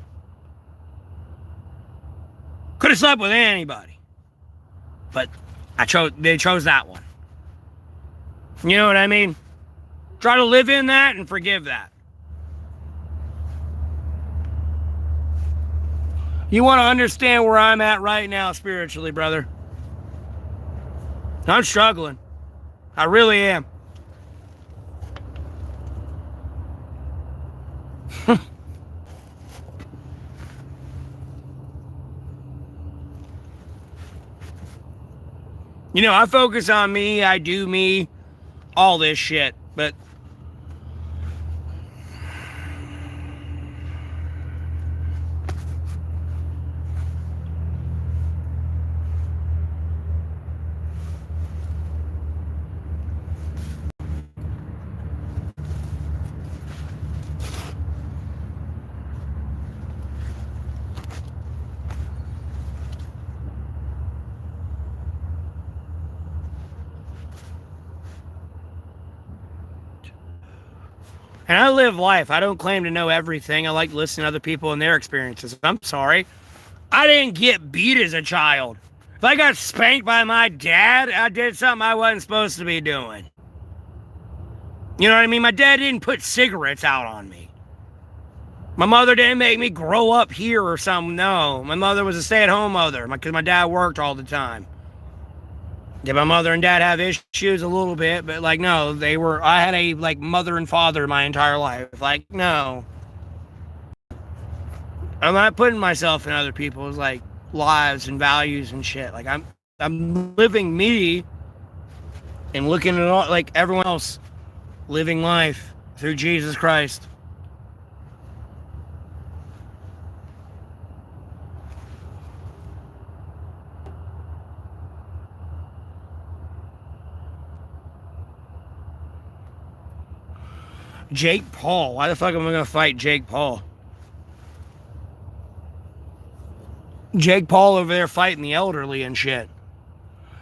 Could have slept with anybody, but they chose that one. You know what I mean? Try to live in that and forgive that. You want to understand where I'm at right now spiritually, brother? I'm struggling. I really am. You know, I focus on me, I do me, all this shit, but and I live life. I don't claim to know everything. I like to listen to other people and their experiences. I'm sorry. I didn't get beat as a child. If I got spanked by my dad, I did something I wasn't supposed to be doing. You know what I mean? My dad didn't put cigarettes out on me. My mother didn't make me grow up here or something. No, my mother was a stay-at-home mother because my dad worked all the time. Did my mother and dad have issues? A little bit, but like, no, I had a like mother and father my entire life. Like, no. I'm not putting myself in other people's like lives and values and shit. Like, I'm living me and looking at all like everyone else living life through Jesus Christ. Jake Paul. Why the fuck am I gonna fight Jake Paul? Jake Paul over there fighting the elderly and shit.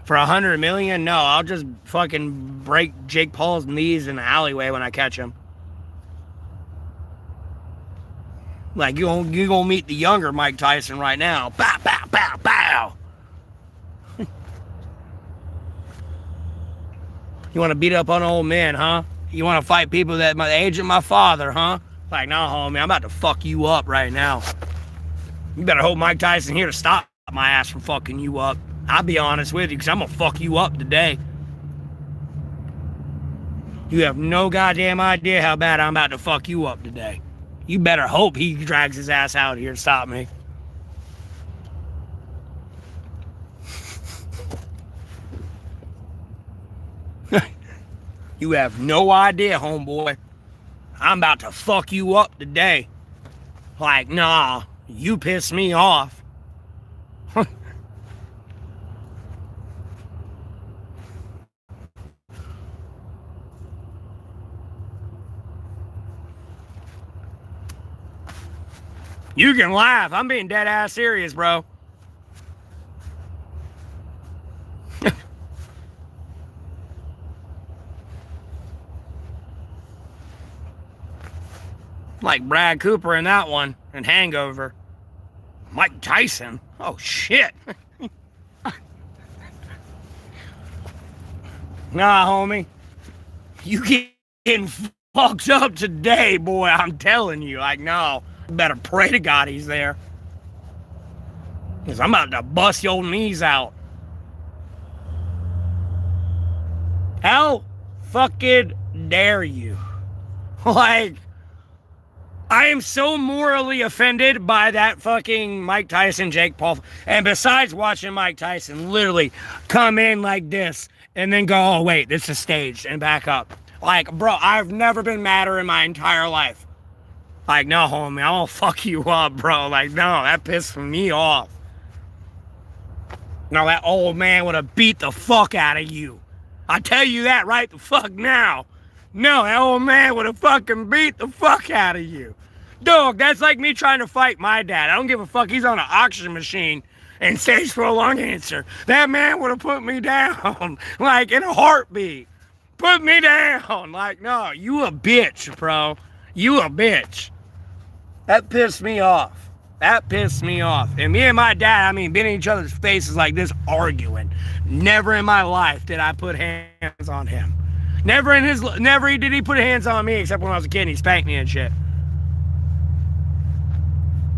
For $100 million? No, I'll just fucking break Jake Paul's knees in the alleyway when I catch him. Like, you gonna meet the younger Mike Tyson right now. Bow, bow, bow, bow. You want to beat up on old men, huh? You want to fight people that my age of my father, huh? Like, no, homie, I'm about to fuck you up right now. You better hope Mike Tyson here to stop my ass from fucking you up. I'll be honest with you, because I'm going to fuck you up today. You have no goddamn idea how bad I'm about to fuck you up today. You better hope he drags his ass out here to stop me. You have no idea, homeboy. I'm about to fuck you up today. Like, nah, you piss me off. You can laugh. I'm being dead ass serious, bro. Like Brad Cooper in that one, and Hangover. Mike Tyson? Oh, shit. Nah, homie. You getting fucked up today, boy. I'm telling you. Like, no. You better pray to God he's there. Because I'm about to bust your knees out. How fucking dare you? Like, I am so morally offended by that fucking Mike Tyson, Jake Paul. And besides watching Mike Tyson literally come in like this and then go, oh, wait, this is staged, and back up. Like, bro, I've never been madder in my entire life. Like, no, homie, I'm gonna fuck you up, bro. Like, no, that pissed me off. No, that old man would have beat the fuck out of you. I tell you that right the fuck now. No, that old man would have fucking beat the fuck out of you. Dog, that's like me trying to fight my dad. I don't give a fuck. He's on an oxygen machine and stage 4 lung cancer. That man would have put me down, like, in a heartbeat. Put me down. Like, no, you a bitch, bro. You a bitch. That pissed me off. That pissed me off. And me and my dad, I mean, been in each other's faces like this arguing. Never in my life did I put hands on him. Never did he put hands on me except when I was a kid and he spanked me and shit.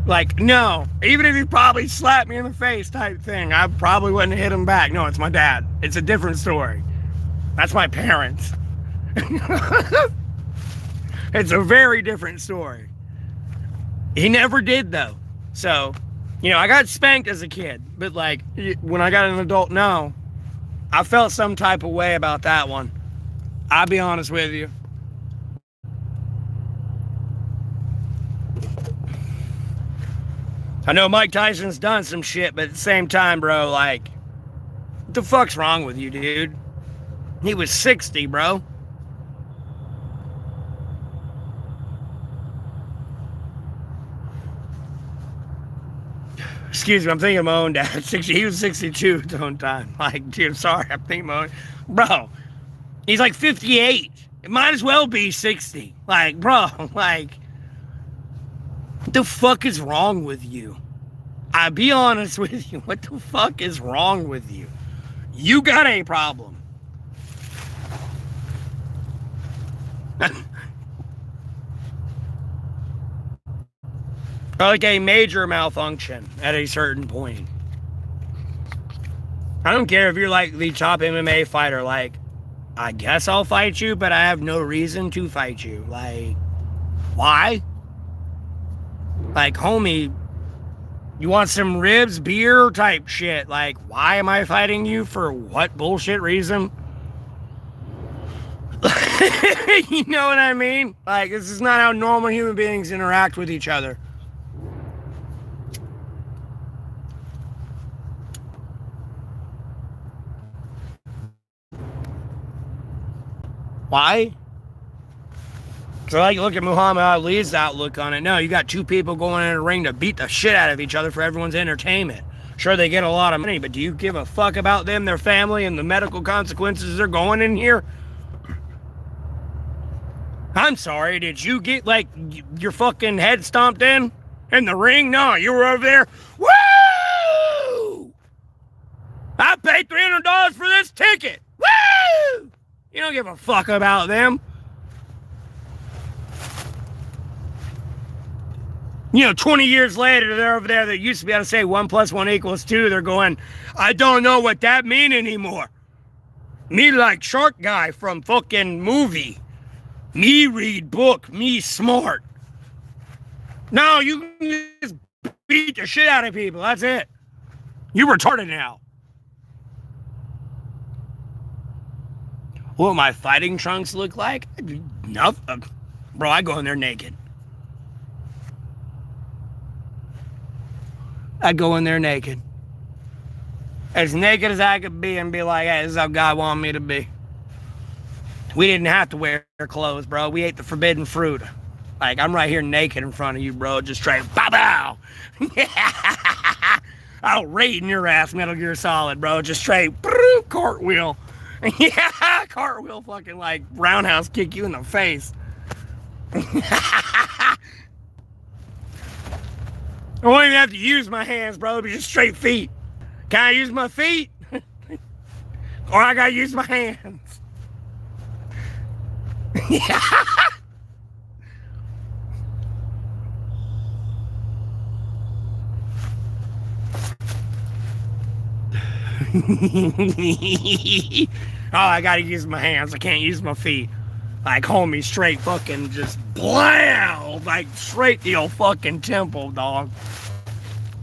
Like, no. Even if he probably slapped me in the face type thing, I probably wouldn't hit him back. No, it's my dad. It's a different story. That's my parents. It's a very different story. He never did, though. So, you know, I got spanked as a kid. But, like, when I got an adult now, I felt some type of way about that one. I'll be honest with you. I know Mike Tyson's done some shit, but at the same time, bro, like, what the fuck's wrong with you, dude? He was 60, bro. Excuse me, I'm thinking of my own dad. He was 62 at the own time. Like, dude, I'm sorry, I'm thinking of my own. Bro, he's like 58. It might as well be 60. Like, bro, like, what the fuck is wrong with you? I'll be honest with you. What the fuck is wrong with you? You got a problem. Like a major malfunction at a certain point. I don't care if you're like the top MMA fighter, like, I guess I'll fight you, but I have no reason to fight you. Like, why? Like, homie, you want some ribs, beer type shit. Like, why am I fighting you? For what bullshit reason? You know what I mean? Like, this is not how normal human beings interact with each other. Why? So like, look at Muhammad Ali's outlook on it. No, you got two people going in a ring to beat the shit out of each other for everyone's entertainment. Sure, they get a lot of money, but do you give a fuck about them, their family, and the medical consequences they're going in here? I'm sorry, did you get, like, your fucking head stomped in the ring? No, you were over there. Woo! I paid $300 for this ticket. Woo! You don't give a fuck about them. You know, 20 years later, they're over there that used to be able to say 1 + 1 = 2. They're going, I don't know what that mean anymore. Me like shark guy from fucking movie. Me read book. Me smart. No, you can just beat the shit out of people. That's it. You retarded now. What my fighting trunks look like? Nothing. Bro, I go in there naked. I go in there naked. As naked as I could be and be like, hey, this is how God wanted me to be. We didn't have to wear clothes, bro. We ate the forbidden fruit. Like, I'm right here naked in front of you, bro. Just straight, bow. I'll raid in your ass, Metal Gear Solid, bro. Just straight, cartwheel. Yeah, cartwheel fucking like roundhouse kick you in the face. I won't even have to use my hands, bro. It'll be just straight feet. Can I use my feet? Or I gotta use my hands? Oh, I gotta use my hands. I can't use my feet. Like, homie, straight fucking just blam! Like, straight to your fucking temple, dog.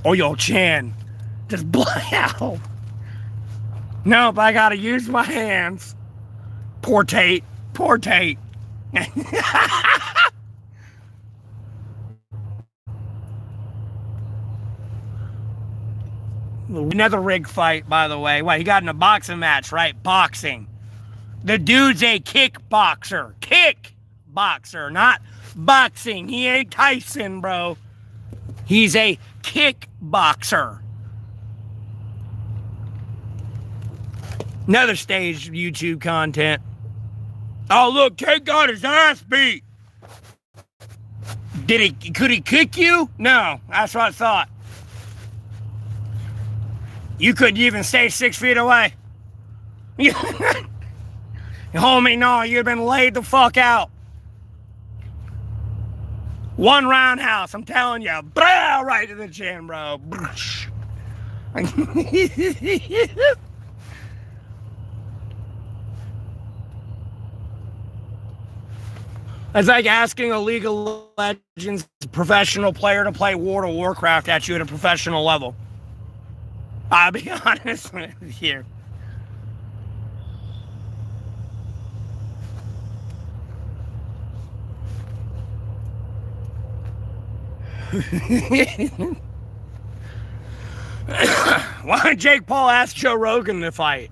Or your chin. Just blam! Nope, I gotta use my hands. Poor Tate. Poor Tate. Another rig fight, by the way. What, he got in a boxing match, right? Boxing. The dude's a kickboxer. Kickboxer, not boxing. He ain't Tyson, bro. He's a kickboxer. Another staged YouTube content. Oh, look, Tate got his ass beat. Could he kick you? No, that's what I thought. You couldn't even stay 6 feet away. Homie, no, you've been laid the fuck out. One roundhouse, I'm telling you. Blah, right to the chin, bro. It's like asking a League of Legends professional player to play World of Warcraft at you at a professional level. I'll be honest with you. Why don't Jake Paul ask Joe Rogan to fight?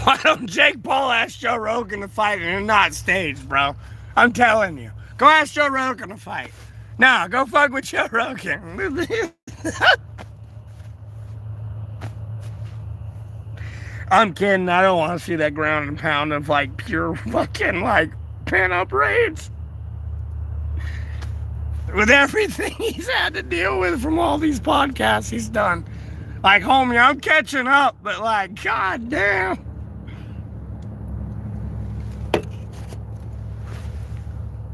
Why don't Jake Paul ask Joe Rogan to fight and not staged, bro? I'm telling you. Go ask Joe Rogan to fight. Nah, go fuck with Joe Rogan. I'm kidding. I don't want to see that ground and pound of like pure fucking like pin-up raids. With everything he's had to deal with from all these podcasts he's done. Like, homie, I'm catching up, but like, goddamn.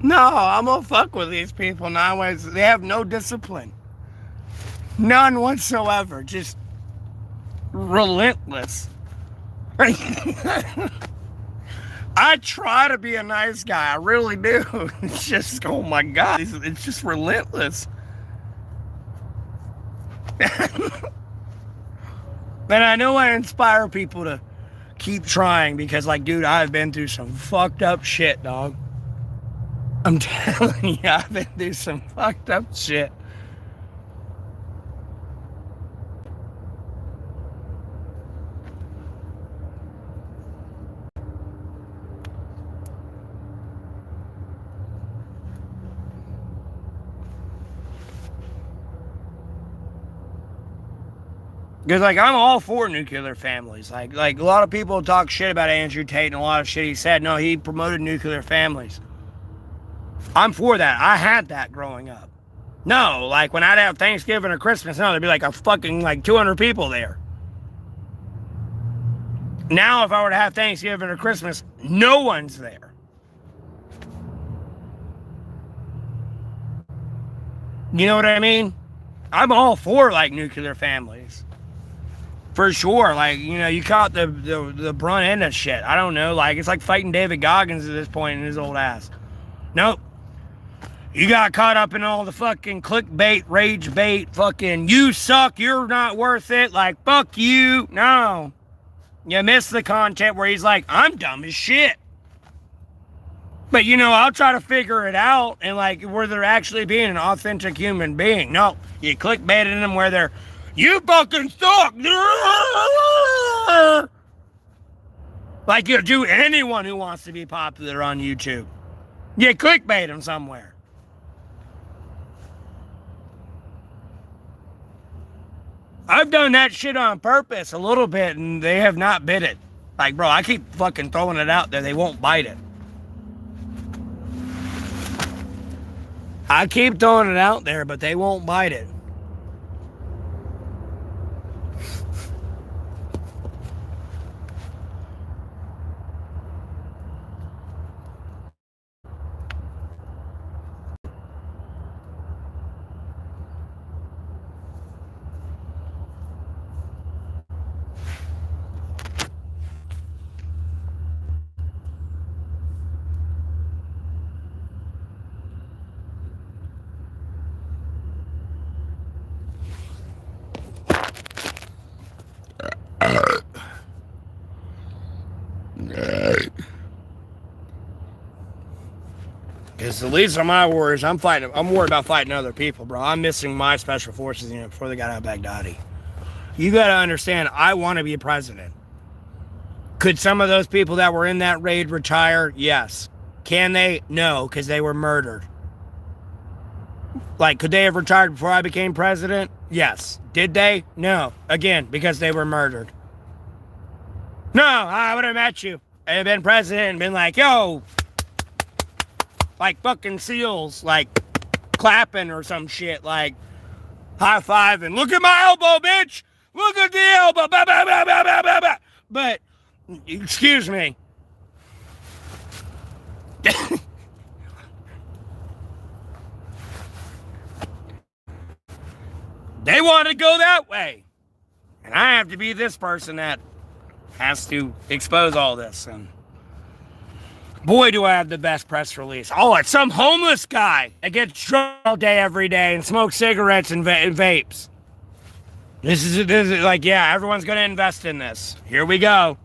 No, I'm gonna fuck with these people nowadays. They have no discipline. None whatsoever. Just relentless. I try to be a nice guy. I really do. It's just, oh my God. It's just relentless. And I know I inspire people to keep trying because, like, dude, I've been through some fucked up shit, dog. I'm telling you, I've been through some fucked up shit. Because, like, I'm all for nuclear families. Like a lot of people talk shit about Andrew Tate and a lot of shit he said. No, he promoted nuclear families. I'm for that. I had that growing up. No, like, when I'd have Thanksgiving or Christmas, no, there'd be, like, a fucking, like, 200 people there. Now, if I were to have Thanksgiving or Christmas, no one's there. You know what I mean? I'm all for, like, nuclear families. For sure. Like, you know, you caught the brunt end of shit. I don't know. Like, it's like fighting David Goggins at this point in his old ass. Nope. You got caught up in all the fucking clickbait, rage bait, fucking, you suck, you're not worth it, like, fuck you. No. You missed the content where he's like, I'm dumb as shit. But, you know, I'll try to figure it out and, like, where they're actually being an authentic human being. No, you clickbaiting them where they're, you fucking suck. Like you do anyone who wants to be popular on YouTube. You clickbait them somewhere. I've done that shit on purpose a little bit, and they have not bit it. Like, bro, I keep fucking throwing it out there. They won't bite it. I keep throwing it out there, but they won't bite it. Because the least of my worries, I'm worried about fighting other people, bro. I'm missing my special forces unit before they got out of Baghdadi. You got to understand, I want to be president. Could some of those people that were in that raid retire? Yes. Can they? No, because they were murdered. Like, could they have retired before I became president? Yes. Did they? No. Again, because they were murdered. No, I would have met you and been president and been like, yo, like fucking SEALs, like clapping or some shit, like high fiving. Look at my elbow, bitch. Look at the elbow. Bah, bah, bah, bah, bah, bah, bah. But, excuse me. They want to go that way. And I have to be this person that has to expose all this. And boy, do I have the best press release. Oh, it's some homeless guy that gets drunk all day, every day, and smokes cigarettes and vapes. This is like, yeah, everyone's going to invest in this. Here we go.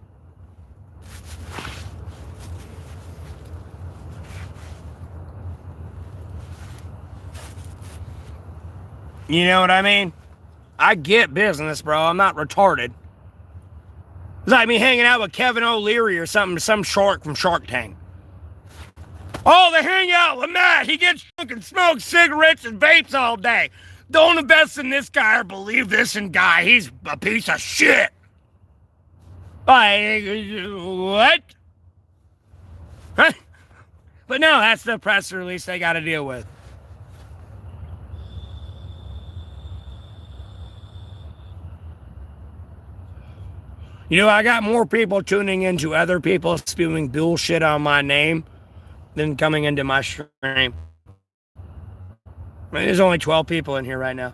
You know what I mean? I get business, bro. I'm not retarded. It's like me hanging out with Kevin O'Leary or something, some shark from Shark Tank. Oh, they hang out with Matt. He gets drunk and smokes cigarettes and vapes all day. Don't invest in this guy or believe this guy. He's a piece of shit. Like, what? Huh? But no, that's the press release they got to deal with. You know, I got more people tuning into other people spewing bullshit on my name than coming into my stream. I mean, there's only 12 people in here right now.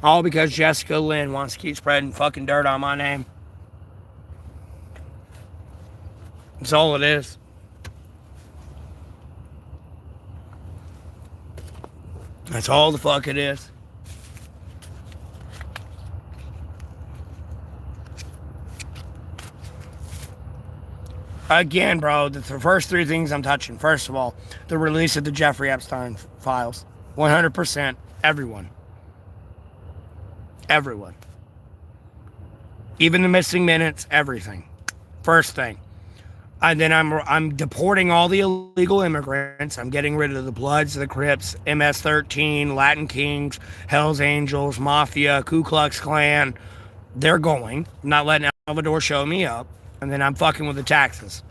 All because Jessica Lynn wants to keep spreading fucking dirt on my name. That's all it is. That's all the fuck it is. Again, bro, the first three things I'm touching. First of all, the release of the Jeffrey Epstein files. 100%. Everyone. Everyone. Even the missing minutes, everything. First thing. And then I'm deporting all the illegal immigrants. I'm getting rid of the Bloods, the Crips, MS-13, Latin Kings, Hells Angels, Mafia, Ku Klux Klan. They're going. I'm not letting El Salvador show me up. And then I'm fucking with the taxes.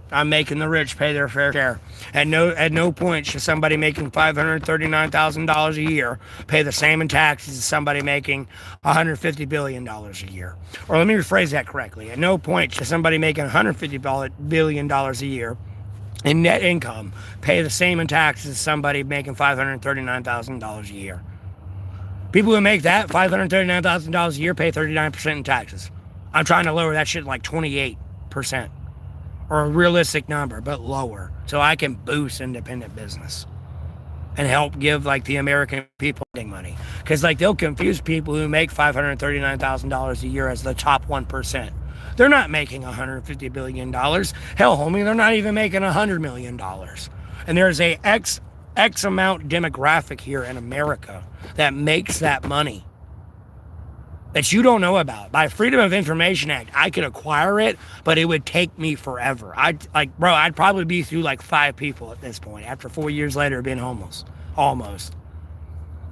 I'm making the rich pay their fair share. At no point should somebody making $539,000 a year pay the same in taxes as somebody making $150 billion a year. Or let me rephrase that correctly. At no point should somebody making $150 billion a year in net income pay the same in taxes as somebody making $539,000 a year. People who make that $539,000 a year pay 39% in taxes. I'm trying to lower that shit to like 28%. Or a realistic number, but lower, so I can boost independent business and help give like the American people money. Because like they'll confuse people who make $539,000 a year as the top 1%. They're not making $150 billion. Hell, homie, they're not even making $100 million. And there's a X amount demographic here in America that makes that money that you don't know about. By Freedom of Information Act, I could acquire it, but it would take me forever. I'd probably be through like 5 people at this point after 4 years later of being homeless. Almost.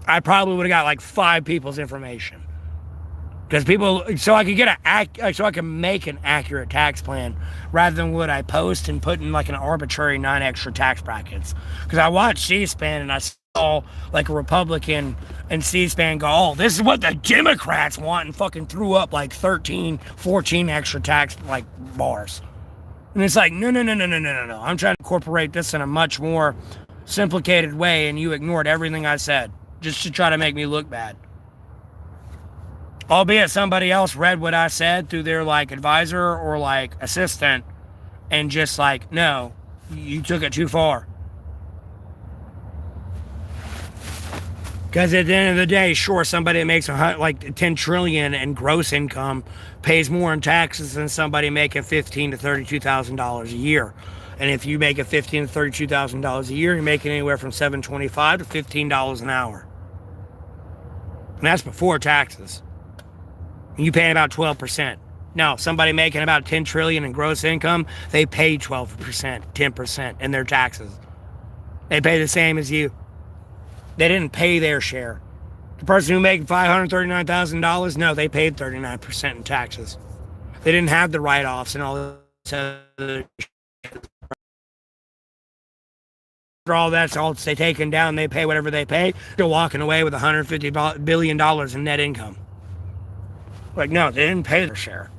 I probably would have got like 5 people's information. Because so I can make an accurate tax plan rather than what I post and put in like an arbitrary non-extra tax brackets. Because I watched C-SPAN and I saw like a Republican and C-SPAN go, oh, this is what the Democrats want, and fucking threw up like 13, 14 extra tax like bars. And it's like, no. I'm trying to incorporate this in a much more simplified way, and you ignored everything I said just to try to make me look bad. Albeit somebody else read what I said through their like advisor or like assistant and just like, no, you took it too far. Because at the end of the day, sure, somebody that makes like 10 trillion in gross income pays more in taxes than somebody making $15,000 to $32,000 a year. And if you make $15,000 to $32,000 a year, you're making anywhere from $7.25 to $15 an hour. And that's before taxes. You pay about 12%. No, somebody making about 10 trillion in gross income, they pay 12%, 10% in their taxes. They pay the same as you. They didn't pay their share. The person who made $539,000, no, they paid 39% in taxes. They didn't have the write-offs and all this other shit. After all that's all they taken down, they pay whatever they pay. They're walking away with $150 billion in net income. Like, no, they didn't pay their share.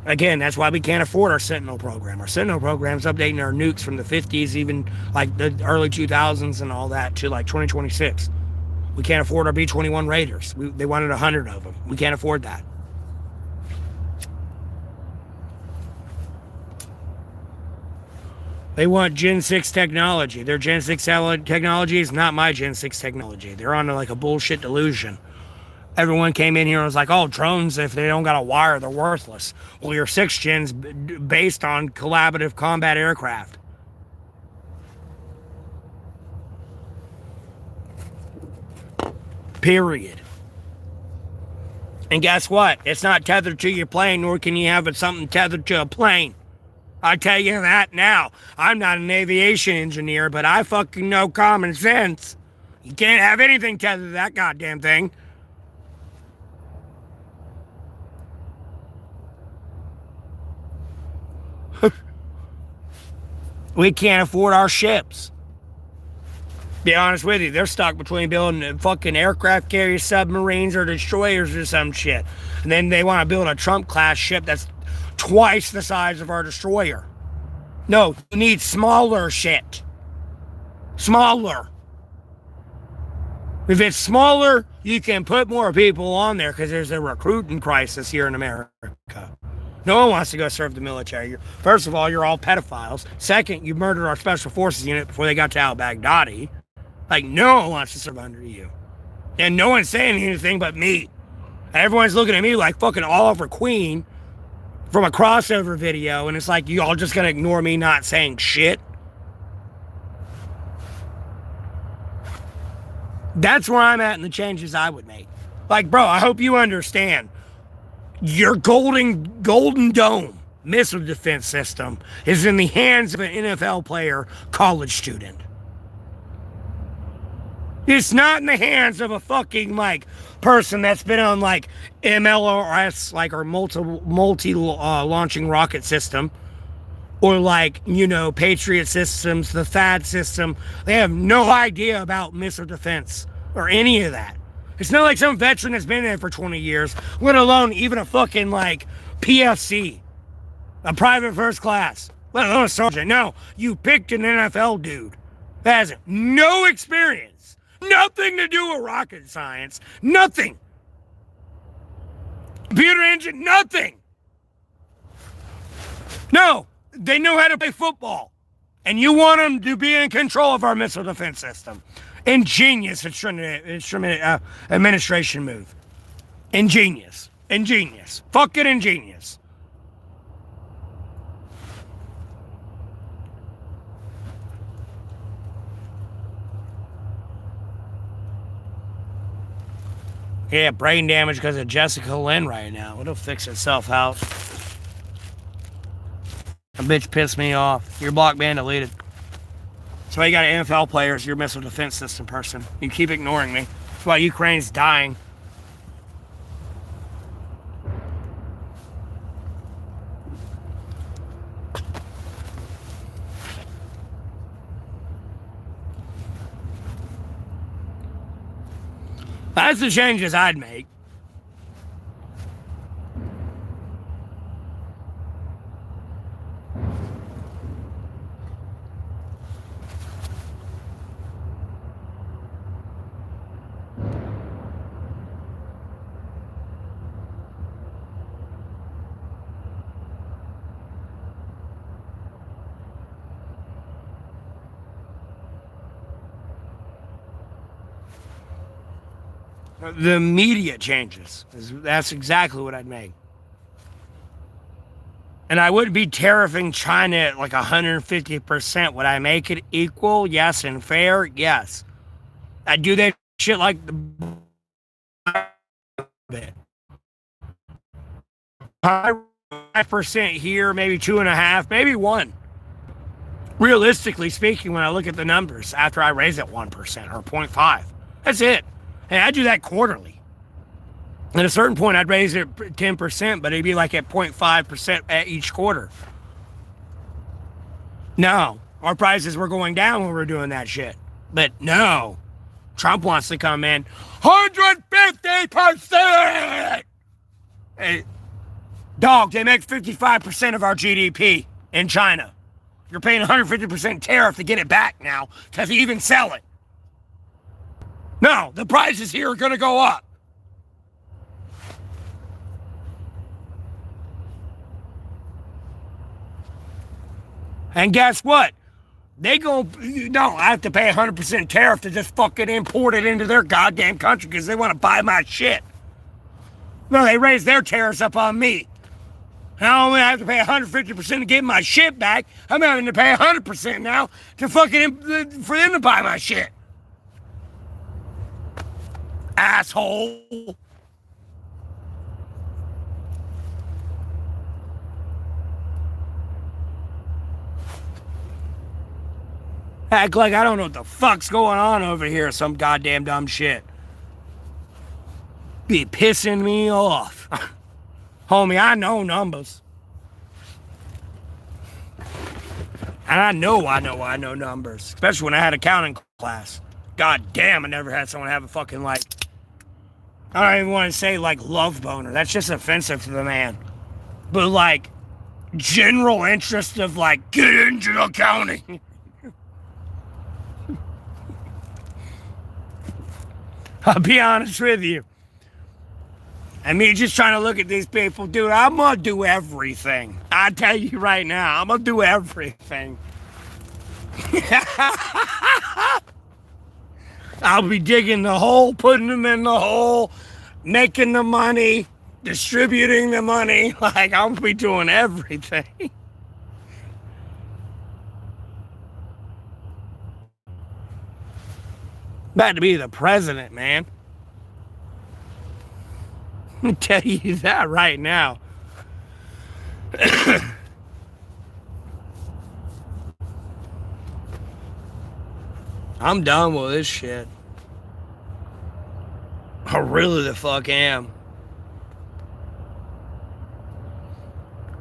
Again, that's why we can't afford our Sentinel program. Our Sentinel program's updating our nukes from the 50s, even like the early 2000s and all that, to like 2026. We can't afford our B-21 Raiders. They wanted 100 of them. We can't afford that. They want Gen 6 technology. Their Gen 6 technology is not my Gen 6 technology. They're on like a bullshit delusion. Everyone came in here and was like, oh, drones, if they don't got a wire, they're worthless. Well, your 6th gen's based on collaborative combat aircraft. Period. And guess what? It's not tethered to your plane, nor can you have something tethered to a plane. I tell you that now. I'm not an aviation engineer, but I fucking know common sense. You can't have anything tethered to that goddamn thing. We can't afford our ships. Be honest with you, they're stuck between building fucking aircraft carriers, submarines, or destroyers or some shit. And then they want to build a Trump-class ship that's twice the size of our destroyer. No, you need smaller shit. Smaller. If it's smaller, you can put more people on there because there's a recruiting crisis here in America. No one wants to go serve the military. First of all, you're all pedophiles. Second, you murdered our special forces unit before they got to al-Baghdadi. Like, no one wants to serve under you. And no one's saying anything but me. Everyone's looking at me like fucking Oliver Queen from a crossover video, and it's like, you all just gonna ignore me not saying shit? That's where I'm at in the changes I would make. Like, bro, I hope you understand. Your golden dome missile defense system is in the hands of an NFL player, college student. It's not in the hands of a fucking, like, person that's been on, like, MLRS, like, or multi-launching rocket system, or, like, you know, Patriot systems, the THAAD system. They have no idea about missile defense or any of that. It's not like some veteran has been there for 20 years, let alone even a fucking, like, PFC, a private first class, let alone a sergeant. No, you picked an NFL dude that has no experience. Nothing to do with rocket science. Nothing. Computer engine, nothing. No, they know how to play football. And you want them to be in control of our missile defense system. Ingenious administration move. Ingenious. Fucking ingenious. Yeah, brain damage because of Jessica Lynn right now. It'll fix itself out. A bitch pissed me off. Your block ban deleted. That's why you got NFL players, you're a missile defense system person. You keep ignoring me. That's why Ukraine's dying. That's the changes I'd make. The immediate changes. That's exactly what I'd make. And I wouldn't be tariffing China at like 150%. Would I make it equal? Yes. And fair? Yes. I'd do that shit like the 5% here, maybe 2.5%, maybe 1%. Realistically speaking, when I look at the numbers after I raise it 1% or 0.5%, that's it. And I do that quarterly. At a certain point, I'd raise it 10%, but it'd be like at 0.5% at each quarter. No, our prices were going down when we were doing that shit. But no, Trump wants to come in 150%. Hey, dog, they make 55% of our GDP in China. You're paying 150% tariff to get it back now to even sell it. No, the prices here are going to go up. And guess what? I have to pay 100% tariff to just fucking import it into their goddamn country because they want to buy my shit. No, they raise their tariffs up on me. Not only have to pay 150% to get my shit back, I'm having to pay 100% now to fucking for them to buy my shit. Asshole. Act like I don't know what the fuck's going on over here. Some goddamn dumb shit. Be pissing me off. Homie, I know numbers. And I know numbers. Especially when I had accounting class. God damn, I never had someone have a fucking, like, I don't even want to say, like, love boner. That's just offensive to the man. But, like, general interest of, like, get into accounting. I'll be honest with you. I mean, just trying to look at these people, dude, I'm going to do everything. I tell you right now, I'm going to do everything. I'll be digging the hole, putting them in the hole, making the money, distributing the money. Like, I'll be doing everything. About to be the president, man. Let me tell you that right now. I'm done with this shit. I really the fuck am.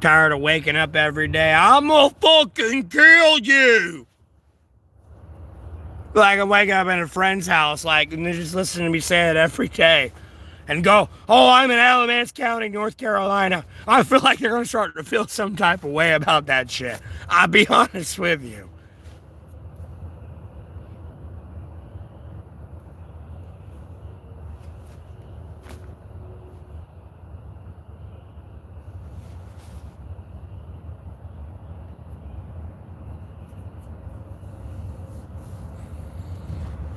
Tired of waking up every day. I'm gonna fucking kill you. Like I wake up in a friend's house, like, and they just listen to me say it every day. And go, oh, I'm in Alamance County, North Carolina. I feel like they're gonna start to feel some type of way about that shit. I'll be honest with you.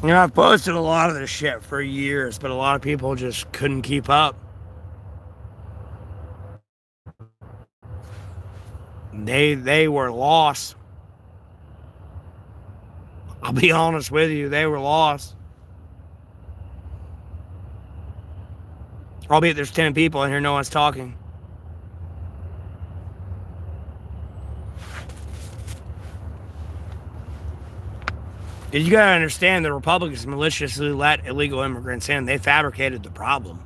You know, I've posted a lot of this shit for years, but a lot of people just couldn't keep up. They were lost. I'll be honest with you, they were lost. Albeit there's 10 people in here, no one's talking. You gotta understand, the Republicans maliciously let illegal immigrants in. They fabricated the problem.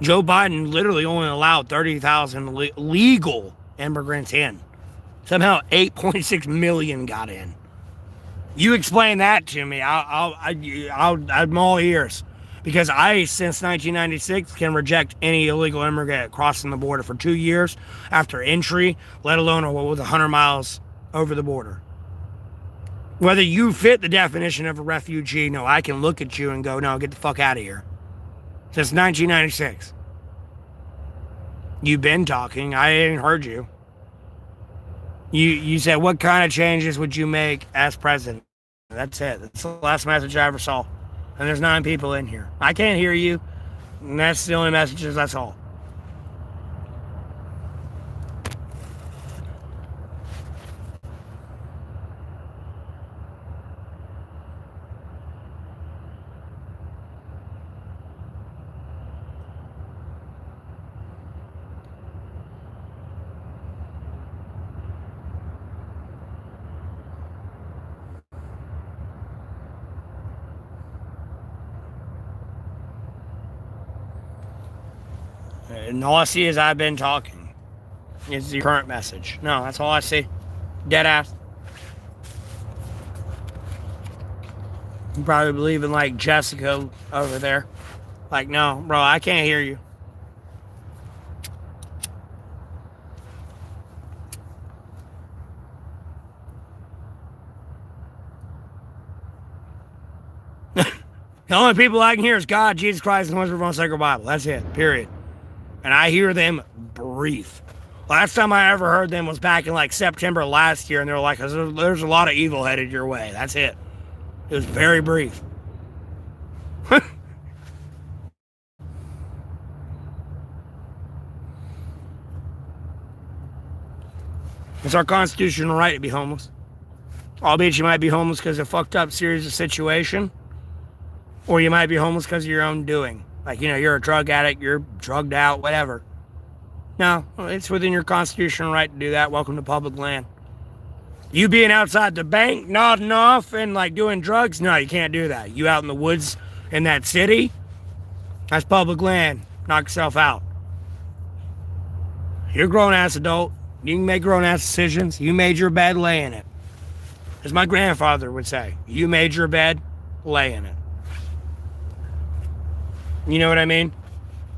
Joe Biden literally only allowed 30,000 legal immigrants in. Somehow 8.6 million got in. You explain that to me, I'm all ears. Because ICE, since 1996, can reject any illegal immigrant crossing the border for 2 years after entry, let alone with 100 miles over the border. Whether you fit the definition of a refugee, no, I can look at you and go, no, get the fuck out of here. Since 1996. You've been talking. I ain't heard you. You said, what kind of changes would you make as president? That's it. That's the last message I ever saw. And there's 9 people in here. I can't hear you. And that's the only messages I saw. And all I see is I've been talking. It's the current message. No, that's all I see. Dead ass. You probably believe in like Jessica over there. Like, no, bro, I can't hear you. The only people I can hear is God, Jesus Christ, and the Ones Sacred Bible. That's it, period. And I hear them brief. Last time I ever heard them was back in like September last year, and they were like, there's a lot of evil headed your way. That's it. It was very brief. It's our constitutional right to be homeless. Albeit you might be homeless because of a fucked up series of situation, or you might be homeless because of your own doing. Like, you know, you're a drug addict, you're drugged out, whatever. No, it's within your constitutional right to do that. Welcome to public land. You being outside the bank, nodding off and like doing drugs, no, you can't do that. You out in the woods in that city, that's public land. Knock yourself out. You're a grown-ass adult. You can make grown-ass decisions. You made your bed, lay in it. As my grandfather would say, you made your bed, lay in it. You know what I mean?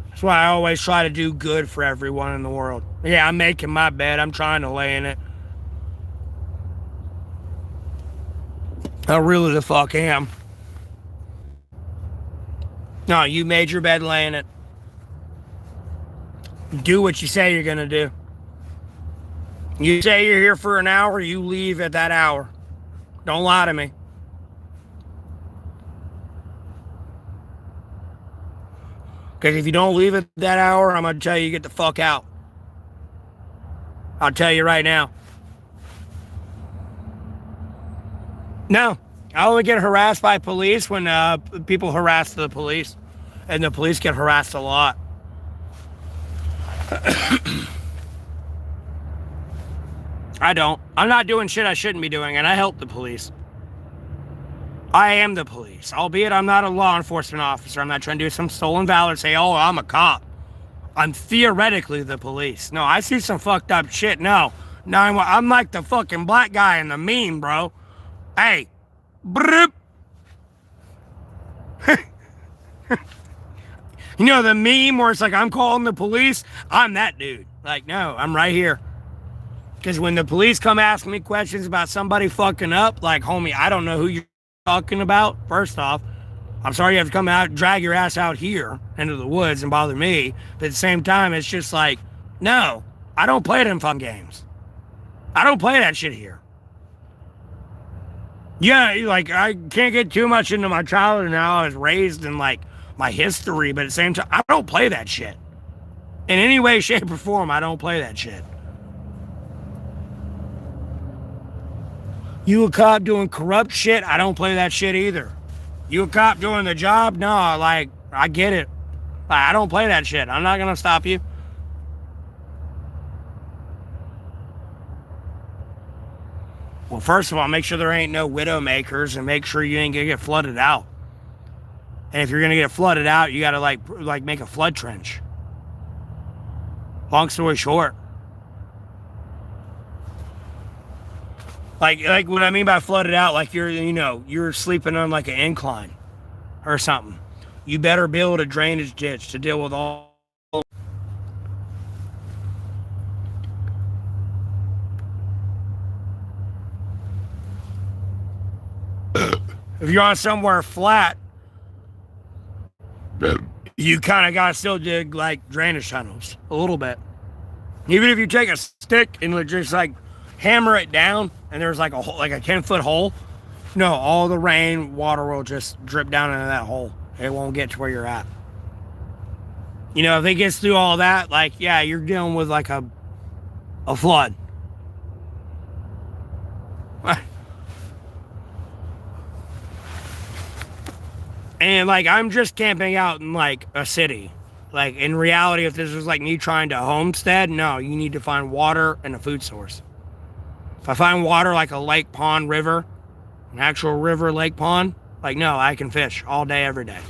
That's why I always try to do good for everyone in the world. Yeah, I'm making my bed. I'm trying to lay in it. I really the fuck am. No, you made your bed, lay in it. Do what you say you're going to do. You say you're here for an hour, you leave at that hour. Don't lie to me. Because if you don't leave at that hour, I'm going to tell you get the fuck out. I'll tell you right now. No, I only get harassed by police when people harass the police. And the police get harassed a lot. I don't. I'm not doing shit I shouldn't be doing, and I help the police. I am the police, albeit I'm not a law enforcement officer. I'm not trying to do some stolen valor and say, oh, I'm a cop. I'm theoretically the police. No, I see some fucked up shit. No, I'm like the fucking black guy in the meme, bro. Hey, brrrp. You know the meme where it's like, I'm calling the police? I'm that dude. Like, no, I'm right here. Because when the police come asking me questions about somebody fucking up, like, homie, I don't know who you're talking about. First off, I'm sorry you have to come out, drag your ass out here into the woods and bother me. But at the same time, it's just like, no, I don't play them fun games. I don't play that shit here. Yeah, like, I can't get too much into my childhood now. I was raised in, like, my history, but at the same time, I don't play that shit. In any way, shape, or form, I don't play that shit. You a cop doing corrupt shit? I don't play that shit either. You a cop doing the job? No, like, I get it. I don't play that shit. I'm not gonna stop you. Well, first of all, make sure there ain't no widow makers and make sure you ain't gonna get flooded out. And if you're gonna get flooded out, you gotta like make a flood trench. Long story short. Like what I mean by flooded out, like you're sleeping on like an incline or something. You better build a drainage ditch to deal with all. If you're on somewhere flat, you kind of got to still dig like drainage tunnels a little bit. Even if you take a stick and just like hammer it down and there's like a 10-foot hole, no, all the rain water will just drip down into that hole. It won't get to where you're at. You know, if it gets through all that, like, yeah, you're dealing with like a flood. And like, I'm just camping out in like a city. Like, in reality, if this was like me trying to homestead, no, you need to find water and a food source. If I find water like a lake, pond, river, an actual river, lake, pond, like, no, I can fish all day, every day.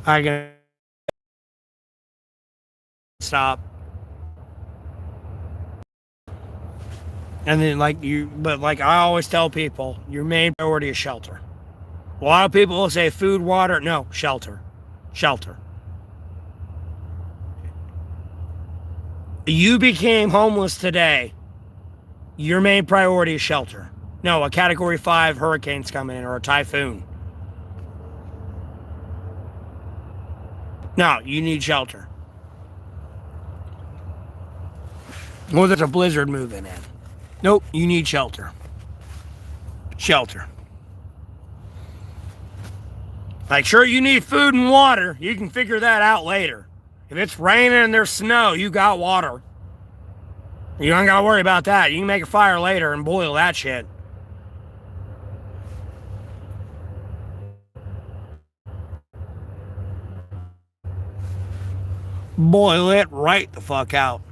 I can stop. And then but like I always tell people, your main priority is shelter. A lot of people will say food, water. No, shelter. Shelter. You became homeless today. Your main priority is shelter. No, a Category 5 hurricane's coming in or a typhoon. No, you need shelter. Or there's a blizzard moving in. Nope, you need shelter. Shelter. Like, sure, you need food and water. You can figure that out later. If it's raining and there's snow, you got water. You don't gotta worry about that. You can make a fire later and boil that shit. Boil it right the fuck out.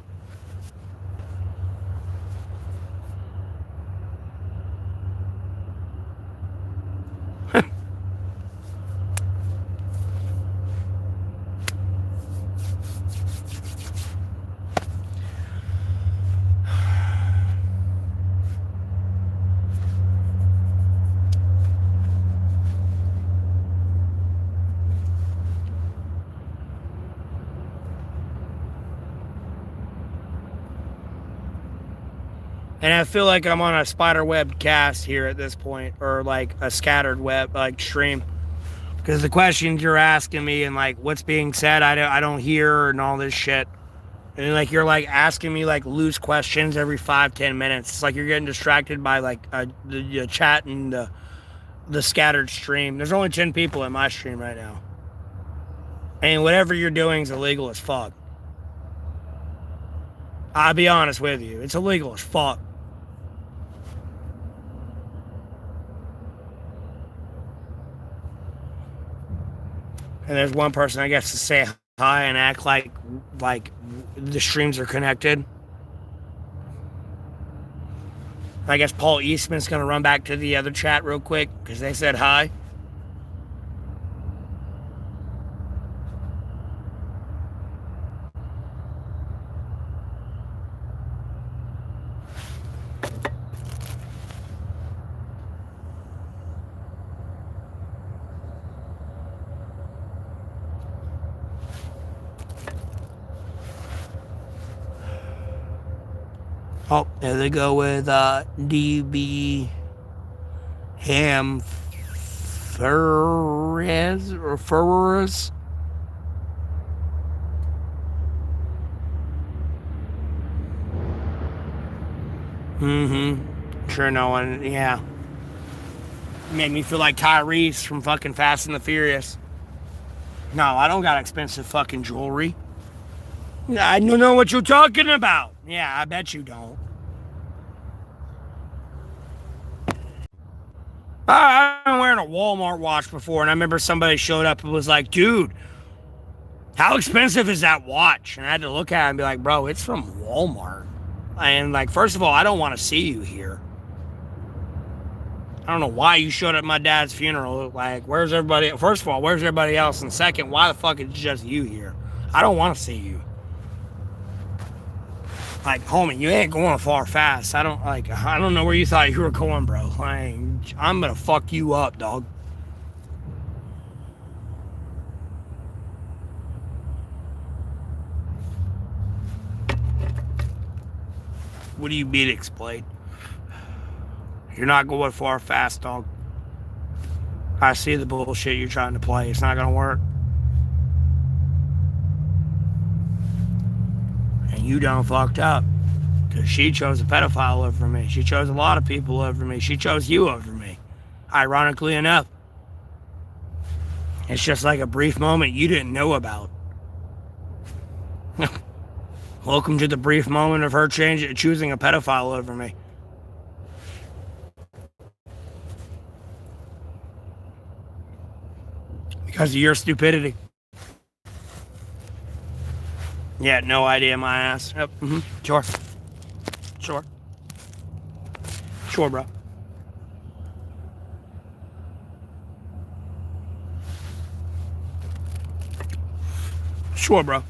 And I feel like I'm on a spider web cast here at this point, or like a scattered web, like stream. Because the questions you're asking me and like what's being said, I don't hear and all this shit. And like you're like asking me like loose questions every 5-10 minutes. It's like you're getting distracted by like the chat and the scattered stream. There's only 10 people in my stream right now. And whatever you're doing is illegal as fuck. I'll be honest with you. It's illegal as fuck. And there's one person, I guess, to say hi and act like the streams are connected. I guess Paul Eastman's going to run back to the other chat real quick because they said hi. Oh, there they go with DB Ham Ferrez. Sure, no one, yeah. Made me feel like Tyrese from fucking Fast and the Furious. No, I don't got expensive fucking jewelry. I don't know what you're talking about. Yeah, I bet you don't. I've been wearing a Walmart watch before, and I remember somebody showed up and was like, dude, how expensive is that watch? And I had to look at it and be like, bro, it's from Walmart. And, like, first of all, I don't want to see you here. I don't know why you showed up at my dad's funeral. Like, where's everybody? First of all, where's everybody else? And second, why the fuck is it just you here? I don't want to see you. Like, homie, you ain't going far fast. I don't know where you thought you were going, bro. Like, I'm gonna fuck you up, dog. What do you mean explain? You're not going far fast, dog. I see the bullshit you're trying to play. It's not gonna work. And you done fucked up. Because she chose a pedophile over me. She chose a lot of people over me. She chose you over me. Ironically enough. It's just like a brief moment you didn't know about. Welcome to the brief moment of her choosing a pedophile over me. Because of your stupidity. Yeah, no idea, my ass. Yep, sure. Sure, bro. Sure, bro.